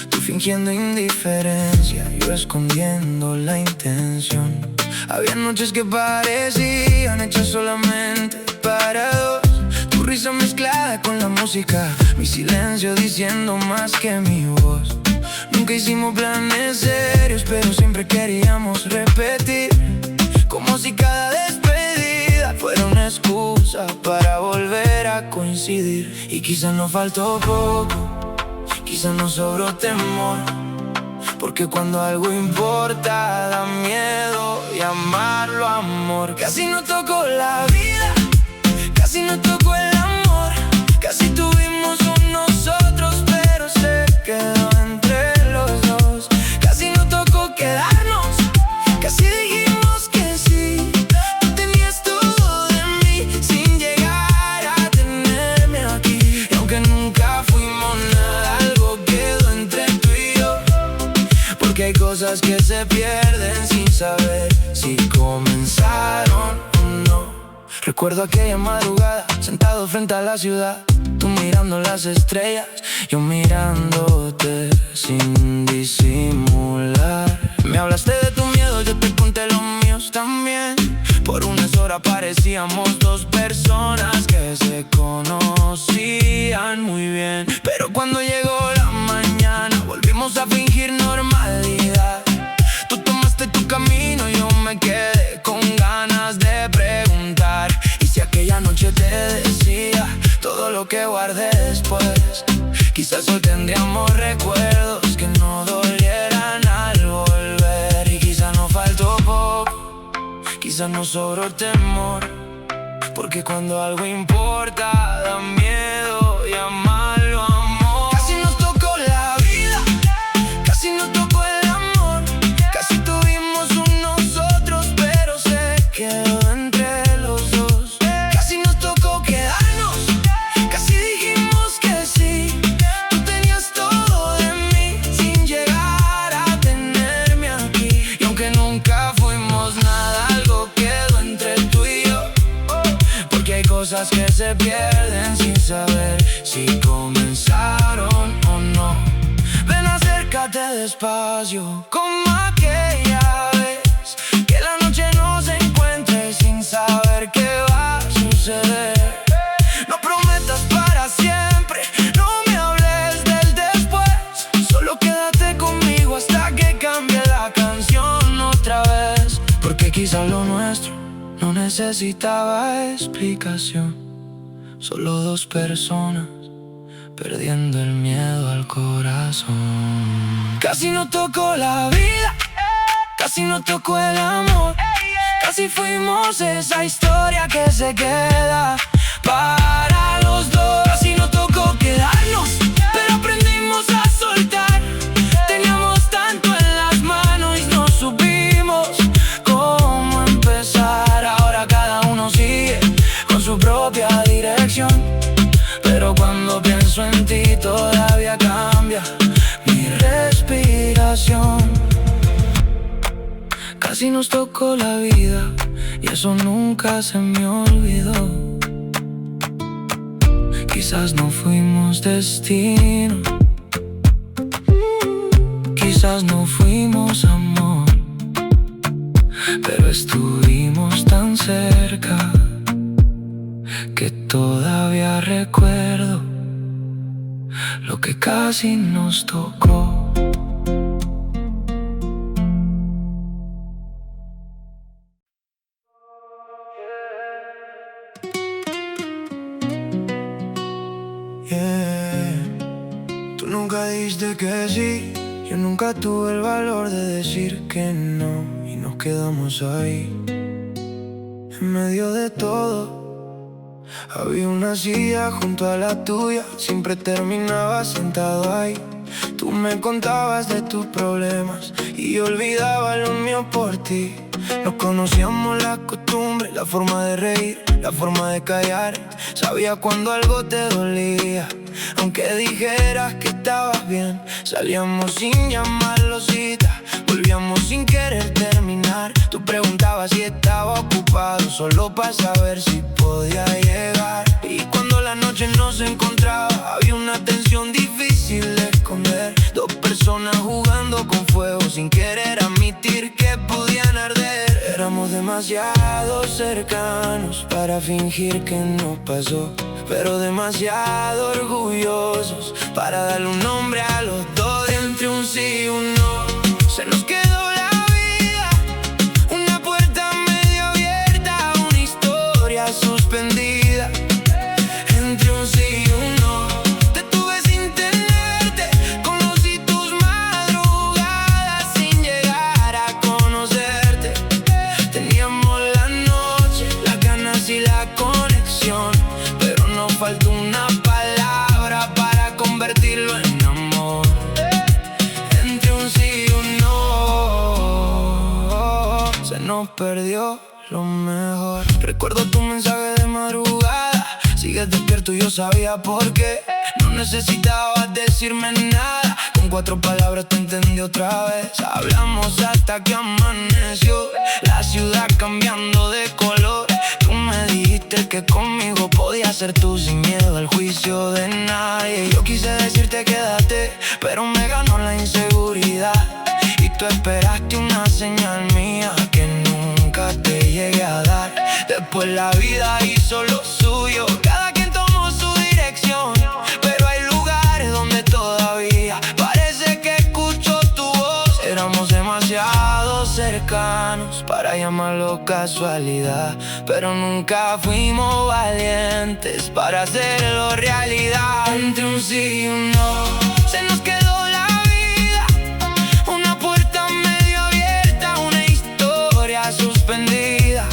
tú fingiendo indiferencia, yo escondiendo la intención. Había noches que parecían hechas solamente para dos, tu risa mezclada con la música, mi silencio diciendo más que mi voz. Nunca hicimos planes serios, pero siempre queríamos repetir, como si cada despedida fuera una excusa para volver a coincidir. Y quizás nos faltó poco, quizás nos sobró temor, porque cuando algo importa da miedo llamarlo amor. Casi nos tocó la vida, casi nos tocó el amor, casi tuvimos un nosotros, pero se quedó entre los dos. Casi nos tocó quedarnos, casi dijimos que sí. Tú tenías todo de mí sin llegar a tenerme aquí. Y aunque nunca fuimos nada, algo quedó entre tú y yo, porque hay cosas que se pierden sin saber si comenzaron o no. Recuerdo aquella madrugada, sentado frente a la ciudad, tú mirando las estrellas, yo mirándote sin disimular. Me hablaste de tu miedo, yo te conté los míos también. Por unas horas parecíamos dos personas que se conocían muy bien, pero cuando llegó la mañana volvimos a fingir normalidad. Tú tomaste tu camino, yo me quedé con ganas de preguntar. Y si aquella noche te decía todo lo que guardé después, quizás hoy tendríamos recuerdos que no dolieran al volver. Y quizás nos faltó poco, quizás nos sobró temor, porque cuando algo importa da miedo llamarlo amor. Casi nos tocó la vida, casi nos tocó el amor, casi tuvimos un nosotros, pero se quedó entre los dos. Casi nos tocó quedarnos, casi dijimos que sí. Tú tenías todo de mí sin llegar a tenerme aquí. Y aunque nunca fuimos nada, algo quedó entre tú y yo, porque hay cosas que se pierden sin saber si comenzaron o no. Ven, acércate despacio, como aquella vez, que la noche nos encuentre sin saber qué va a suceder. No prometas para siempre, no me hables del después, solo quédate conmigo hasta que cambie la canción otra vez, porque quizás lo nuestro no necesitaba explicación. Solo dos personas perdiendo el miedo al corazón. Casi nos tocó la vida, casi nos tocó el amor, casi fuimos esa historia que se queda para los dos. Casi nos tocó quedarnos, pero aprendimos a soltar. Teníamos tanto en las manos y no supimos cómo empezar. Ahora cada uno sigue con su propia dirección, pero cuando pienso en ti todavía cambia mi respiración. relación. Casi nos tocó la vida y eso nunca se me olvidó. Quizás no fuimos destino, quizás no fuimos amor, pero estuvimos tan cerca que todavía recuerdo lo que casi nos tocó. Tú nunca dijiste que sí, yo nunca tuve el valor de decir que no, y nos quedamos ahí. En medio de todo había una silla junto a la tuya, siempre terminaba sentado ahí. Tú me contabas de tus problemas y yo olvidaba lo mío por ti. Nos conocíamos la costumbre, la forma de reír, la forma de callar. Sabía cuando algo te dolía, aunque dijeras que estabas bien. Salíamos sin llamarlo cita, volvíamos sin querer terminar. Tú preguntabas si estaba ocupado, solo para saber si podía llegar. Y cuando la noche no se encontraba, había una tensión difícil de esconder. Dos personas jugando con fuego sin querer admitir que podían arder. Éramos demasiado cercanos para fingir que no pasó, pero demasiado orgullosos para darle un nombre a los dos. Entre un sí y un no, se nos quedó la vida, una puerta medio abierta, una historia suspendida. Entre un sí y un no, te tuve sin tenerte, conocí tus madrugadas sin llegar a conocerte. Teníamos la noche, las ganas y la conexión, pero nos faltó una palabra para convertirlo en amor. Entre un sí y un no, se nos perdió lo mejor. Recuerdo tu mensaje de madrugada, sigues despierto y yo sabía por qué. No necesitabas decirme nada, con 4 palabras te entendí otra vez. Hablamos hasta que amaneció, la ciudad cambiando de color. Tú me dijiste que conmigo podías ser tú sin miedo al juicio de nadie. Yo quise decirte quédate, pero me ganó la inseguridad. Y tú esperaste una señal mía que nunca te llegué a dar. Después la vida hizo lo suyo, cada quien tomó su dirección, pero hay lugares donde todavía parece que escucho tu voz. Éramos demasiado cercanos para llamarlo casualidad, pero nunca fuimos valientes para hacerlo realidad. Entre un sí y un no, se nos quedó la vida, una puerta medio abierta, una historia suspendida.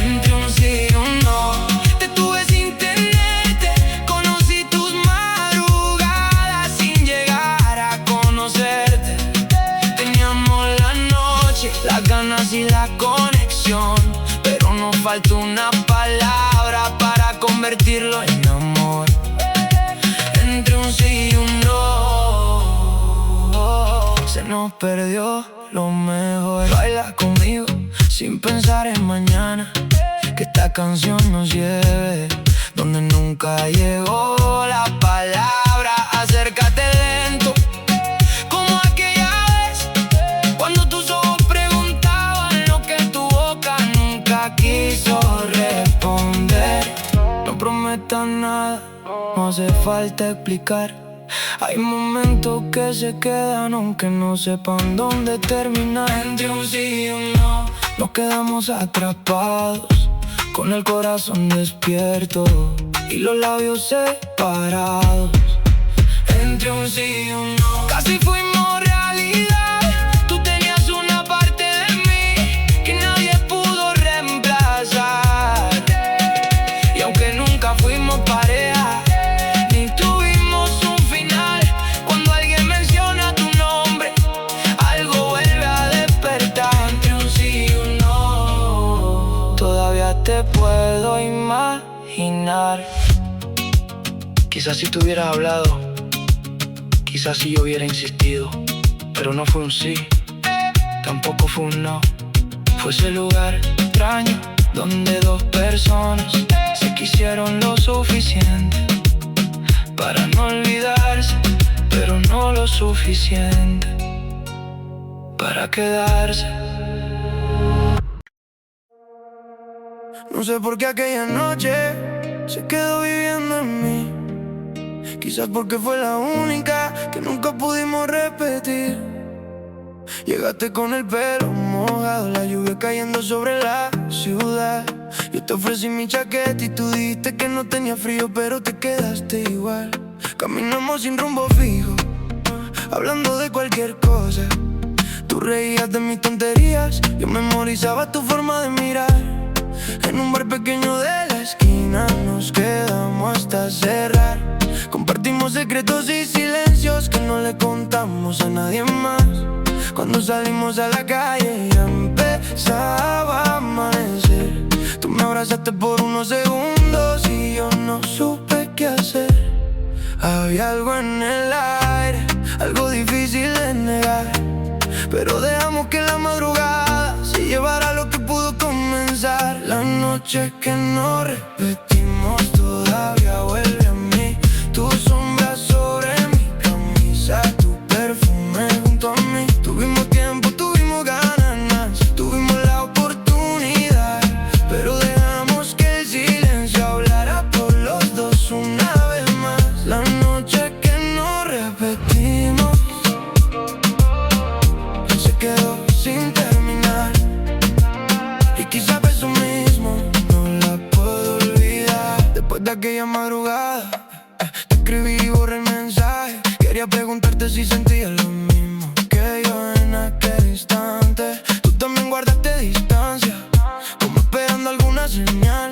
Entre un sí y un no, te tuve sin tenerte, conocí tus madrugadas sin llegar a conocerte. Teníamos la noche, las ganas y la conexión, pero nos faltó una palabra para convertirlo en amor. Entre un sí y un no, se nos perdió lo mejor. Baila conmigo sin pensar en mañana, que esta canción nos lleve donde nunca llegó la palabra. Acércate lento, como aquella vez, cuando tus ojos preguntaban lo que tu boca nunca quiso responder. No prometas nada, no hace falta explicar. Hay momentos que se quedan aunque no sepan dónde terminar. Entre un sí y un no, nos quedamos atrapados, con el corazón despierto y los labios separados. Entre un sí y un no, casi fuimos realidad. Tú tenías una parte de mí que nadie pudo reemplazar. Y aunque nunca fuimos pareja, ni tuvimos un final, cuando alguien menciona tu nombre, algo vuelve a despertar. Entre un sí y un no, todavía te puedo imaginar. Quizás si te hubieras hablado, quizás si yo hubiera insistido, pero no fue un sí, tampoco fue un no. Fue ese lugar extraño donde dos personas se quisieron lo suficiente para no olvidarse, pero no lo suficiente para quedarse. No sé por qué aquella noche se quedó viviendo en mí. Quizás porque fue la única que nunca pudimos repetir. Llegaste con el pelo mojado, la lluvia cayendo sobre la ciudad. Yo te ofrecí mi chaqueta y tú dijiste que no tenía frío, pero te quedaste igual. Caminamos sin rumbo fijo, hablando de cualquier cosa. Tú reías de mis tonterías, yo memorizaba tu forma de mirar. En un bar pequeño de la esquina nos quedamos hasta cerrar. Compartimos secretos y silencios que no le contamos a nadie más. Cuando salimos a la calle ya empezaba a amanecer. Tú me abrazaste por unos segundos y yo no supe qué hacer. Había algo en el aire, algo difícil de negar, pero dejamos que la madrugada se llevara lo que pudo comenzar. La noche que no repetimos todavía vuelve a mí. Tu sombra sobre mi camisa, tu perfume junto a mí. Tuvimos tiempo, tuvimos ganas, tuvimos la oportunidad, pero dejamos que el silencio hablara por los dos una vez más. La noche que no repetimos se quedó sin terminar, y quizás eso mismo no la puedo olvidar. Después de aquella madrugada te escribí y borré el mensaje. Quería preguntarte si sentías lo mismo que yo en aquel instante. Tú también guardaste distancia, como esperando alguna señal.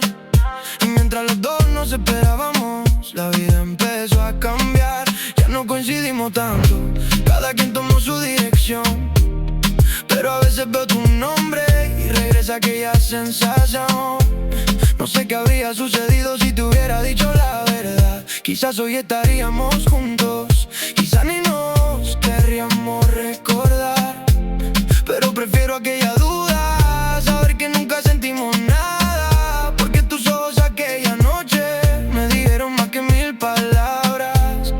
Y mientras los dos nos esperábamos, la vida empezó a cambiar. Ya no coincidimos tanto, cada quien tomó su dirección, pero a veces veo tu nombre y regresa aquella sensación. No sé qué habría sucedido si te hubiera dicho la verdad. Quizás hoy estaríamos juntos, quizás ni nos querríamos recordar, pero prefiero aquella duda, saber que nunca sentimos nada. Porque tus ojos aquella noche me dijeron más que 1000 palabras.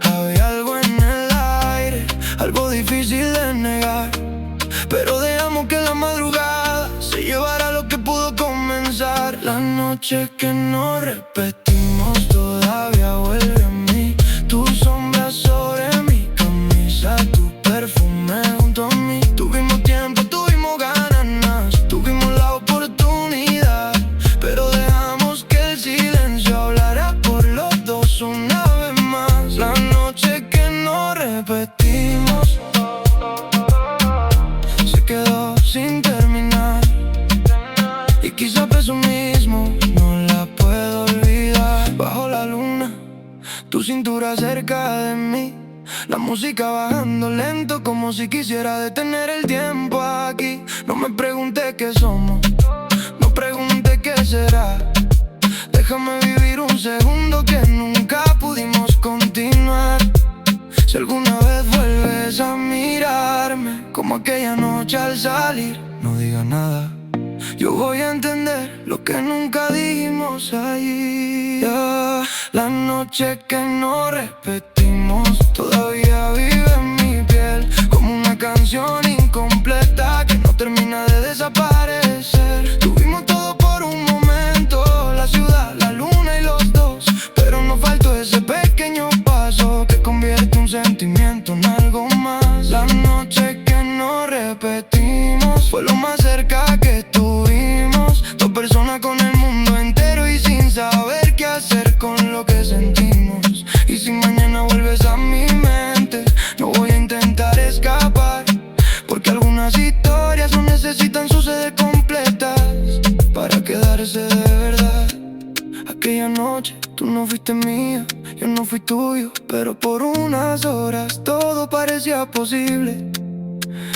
Había algo en el aire, algo difícil de negar, pero dejamos que la madrugada se llevara lo que pudo comenzar. La noche que no repetimos todavía vuelve a mí. Tu sombra sobre mi camisa, tu perfume junto a mí. Tuvimos tiempo, tuvimos ganas, tuvimos la oportunidad, pero dejamos que el silencio hablara por los dos una vez más. La noche que no repetimos se quedó sin terminar, y quizás eso mismo no la puedo olvidar. Bajo la luna, tu cintura cerca de mí, la música bajando lento como si quisiera detener el tiempo aquí. No me preguntes qué somos, no preguntes qué será. Déjame vivir un segundo que nunca pudimos continuar. Si alguna vez vuelves a mirarme como aquella noche al salir, no digas nada, yo voy a entender lo que nunca dijimos allí. La noche que no repetimos todavía vive en mi piel, como una canción incompleta que no termina de desaparecer. Tuvimos todo por un momento, la ciudad, la luna y los dos, pero nos faltó ese pequeño paso que convierte un sentimiento en algo más. La noche que no repetimos fue lo más cerca que estuvimos, dos personas con el mundo entero y sin saber qué hacer con lo que sentimos. Y si mañana vuelves a mi mente, no voy a intentar escapar, porque algunas historias no necesitan suceder completas para quedarse de verdad. Aquella noche tú no fuiste mía, yo no fui tuyo, pero por unas horas todo parecía posible,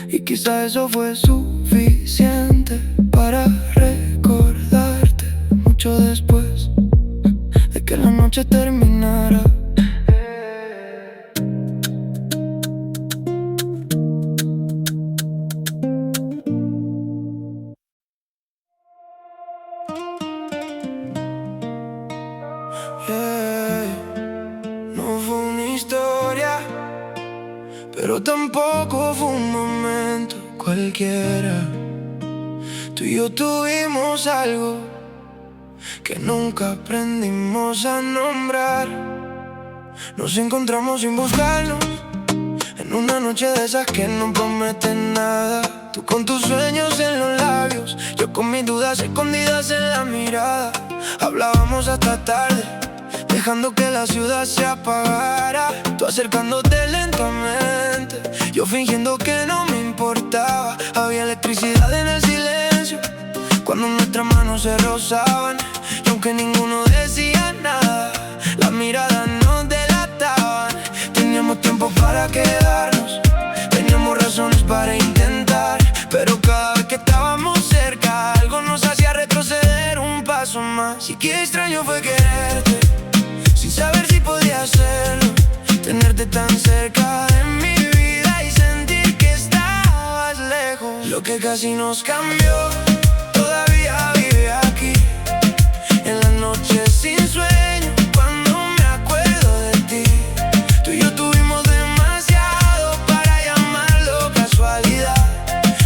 y quizá eso fue suficiente para recordarte mucho después de que la noche terminara. tampoco fue un momento cualquiera. Tú y yo tuvimos algo que nunca aprendimos a nombrar. Nos encontramos sin buscarnos, en una noche de esas que no prometen nada. Tú con tus sueños en los labios, yo con mis dudas escondidas en la mirada. Hablábamos hasta tarde, dejando que la ciudad se apagara. Tú acercándote lentamente, yo fingiendo que no me importaba. Había electricidad en el silencio, cuando nuestras manos se rozaban. Y aunque ninguno decía nada, las miradas nos delataban. Teníamos tiempo para quedarnos, teníamos razones para intentar. Pero cada vez que estábamos cerca, algo nos hacía retroceder un paso más. Y qué extraño fue quererte, sin saber si podía hacerlo. Tenerte tan cerca de mi vida y sentir que estabas lejos. Lo que casi nos cambió todavía vive aquí, en las noches sin sueño, cuando me acuerdo de ti. Tú y yo tuvimos demasiado para llamarlo casualidad,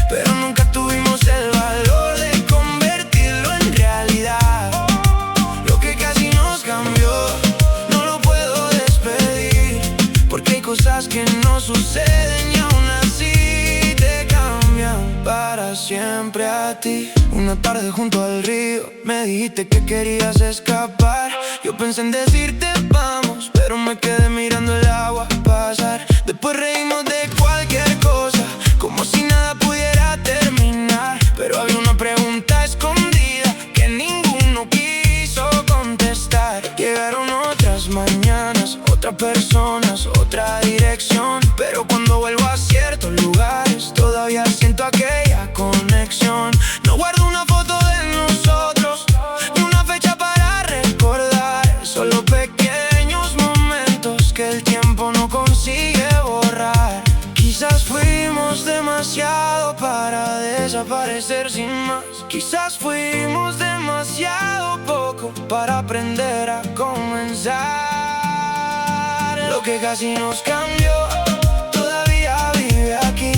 pero nunca tuvimos el valor de convertirlo en realidad. Lo que casi nos cambió no lo puedo despedir, porque hay cosas que no suceden y aún así te cambian para siempre a ti. Una tarde junto al río me dijiste que querías escapar. Yo pensé en decirte vamos, pero me quedé mirando el agua pasar. Después reímos de cualquier cosa, como si nada pudiera terminar. Pero había una pregunta escondida que ninguno quiso contestar. Llegaron otras mañanas, otras personas, otra dirección. Pero cuando vuelvo a ciertos lugares, todavía siento aquella conexión. No guardo una foto de nosotros, ni una fecha para recordar. Solo pequeños momentos que el tiempo no consigue borrar. Quizás fuimos demasiado para desaparecer sin más. Quizás fuimos demasiado poco para aprender a comenzar. Lo que casi nos cambió todavía vive aquí,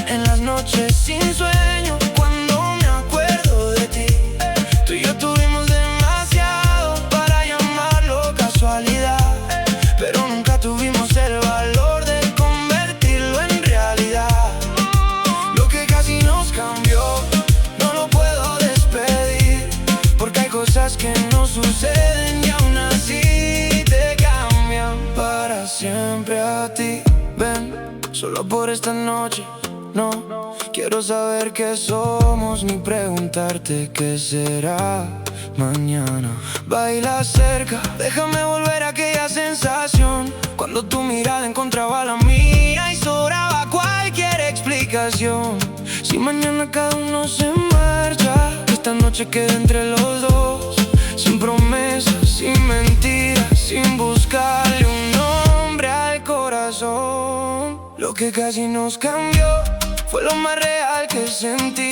en las noches sin sueño, cuando me acuerdo de ti. Tú y yo tuvimos demasiado para llamarlo casualidad, pero nunca tuvimos el valor de convertirlo en realidad. Lo que casi nos cambió no lo puedo despedir, porque hay cosas que no suceden y aún así te cambian para siempre a ti. Ven, solo por esta noche, no quiero saber qué somos ni preguntarte qué será mañana. Baila cerca, déjame volver a aquella sensación, cuando tu mirada encontraba la mía y sobraba cualquier explicación. Si mañana cada uno se marcha, esta noche queda entre los dos, sin promesas, sin mentiras, sin buscarle un nombre al corazón. Lo que casi nos cambió fue lo más real que sentí,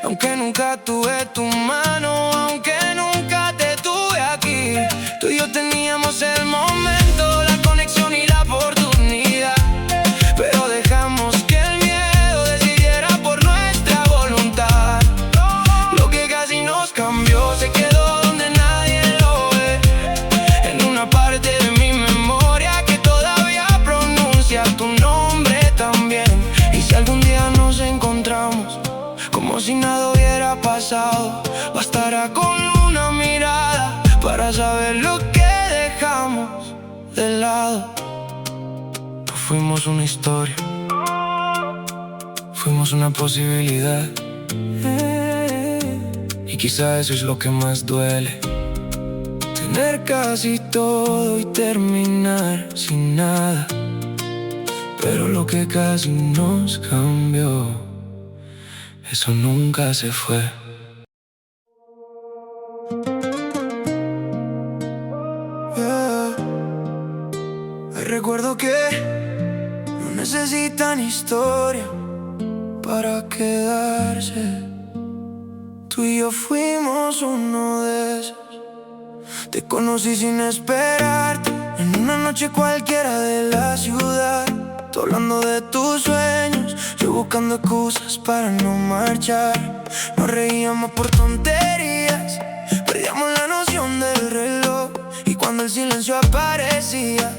aunque nunca tuve tu mano, aunque nunca te tuve aquí. Tú y yo teníamos el momento, la conexión y la oportunidad, pero dejamos que el miedo decidiera por nuestra voluntad. Lo que casi nos cambió se quedó donde nadie lo ve, en una parte de mi memoria que todavía pronuncia tu nombre también. Y si algún día nos encontramos, como si nada hubiera pasado, bastará con una mirada para saber lo que dejamos de lado. No fuimos una historia, fuimos una posibilidad, y quizá eso es lo que más duele, tener casi todo y terminar sin nada. Pero lo que casi nos cambió, eso nunca se fue. Ay, recuerdo que no necesitan historia para quedarse. Tú y yo fuimos uno de esos. Te conocí sin esperarte, en una noche cualquiera de la ciudad. tú hablando de tus sueños, yo buscando excusas para no marchar. Nos reíamos por tonterías, perdíamos la noción del reloj. Y cuando el silencio aparecía,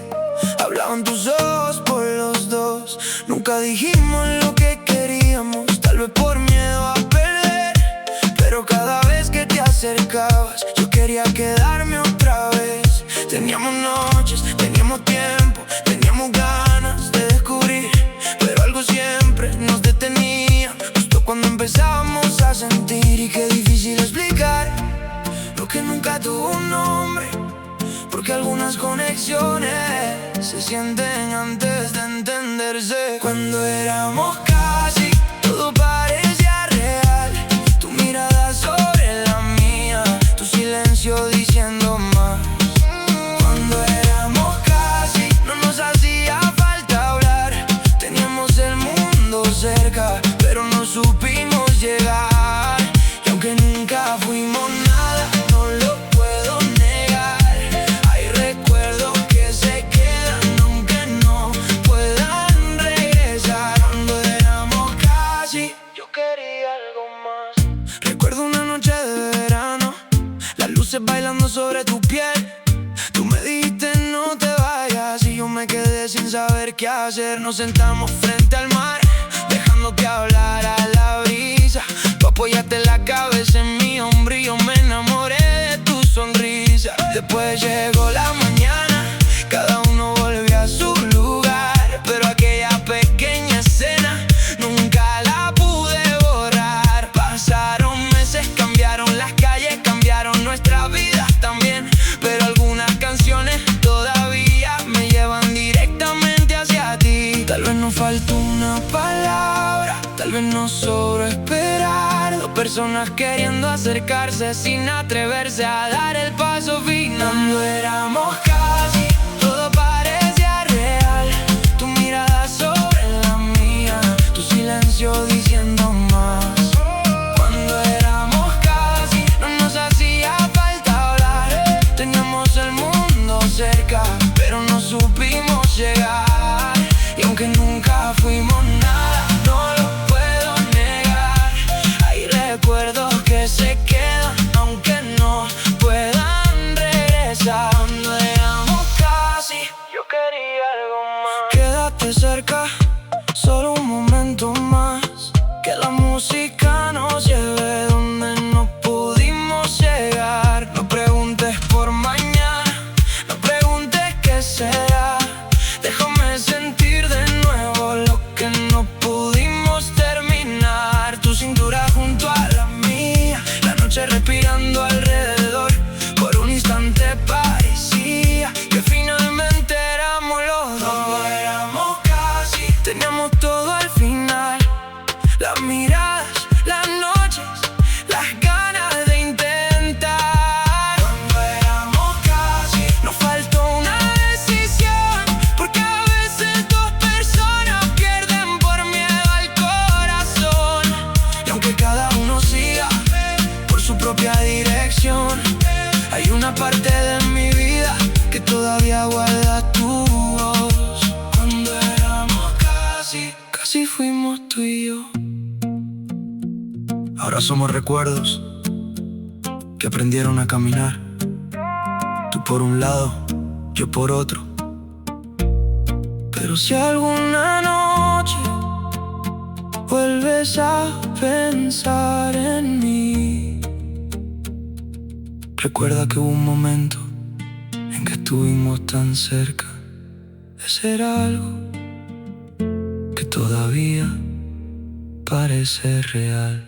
hablaban tus ojos por los dos. Nunca dijimos lo que queríamos, tal vez por miedo a perder. Pero cada vez que te acercabas, yo quería quedarme otra vez. Teníamos noches, teníamos tiempo, teníamos ganas de descubrir, pero algo siempre nos detenía, justo cuando empezábamos a sentir. Y qué difícil explicar lo que nunca tuvo un nombre, porque algunas conexiones se sienten antes de entenderse. Cuando éramos casi, todo parecía real. Tu mirada sobre la mía, tu silencio diciendo más. Cuando éramos casi, no nos hacía falta hablar. Teníamos el mundo cerca, pero no supimos llegar. Y aunque nunca fuimos nada, no lo puedo negar. Hay recuerdos que se quedan aunque no puedan regresar. Cuando éramos casi, yo quería algo más. Recuerdo una noche de verano, las luces bailando sobre tu piel. Tú me dijiste no te vayas y yo me quedé sin saber qué hacer. Nos sentamos frente al mar, dejando que hablara la brisa. Tú apoyaste la cabeza en mi hombro y yo me enamoré de tu sonrisa. Después llegó la mañana, cada uno volvió a su lugar, pero aquella pequeña escena nunca la pude borrar. Pasaron meses, cambiaron las calles, cambiaron nuestras vidas también, pero algunas canciones todavía me llevan directamente hacia ti. Tal vez nos faltó una palabra, tal vez nos sobró esperar. Dos personas queriendo acercarse sin atreverse a dar el paso final. Cuando éramos casi, todo parecía real. Tu mirada sobre la mía, tu silencio diciendo más. Cuando éramos casi, no nos hacía falta hablar. Teníamos el mundo cerca, pero no supimos llegar. Y aunque nunca fuimos nada, no lo puedo negar. Hay recuerdos que se quedan aunque no puedan regresar. Cuando éramos casi, yo quería algo más. Quédate cerca, solo un momento más. Que la música nos lleve donde no pudimos llegar. No preguntes por mañana, no preguntes qué será. Déjame sentir de nuevo lo que no pudimos terminar. Tu cintura junto a la mía, la noche respirando alrededor. Por un instante parecía que finalmente éramos los dos. Cuando éramos casi, teníamos todo al final. Las miradas, las noches, las ganas de intentar. Cuando éramos casi, nos faltó una decisión, porque a veces dos personas pierden por miedo al corazón. Y aunque cada uno siga por su propia dirección, hay una parte de mi vida que todavía guarda tu voz. Cuando éramos casi, casi fuimos tú y yo. Ahora somos recuerdos que aprendieron a caminar. Tú por un lado, yo por otro. Pero si alguna noche vuelves a pensar en mí, recuerda que hubo un momento en que estuvimos tan cerca de ser algo que todavía parece real.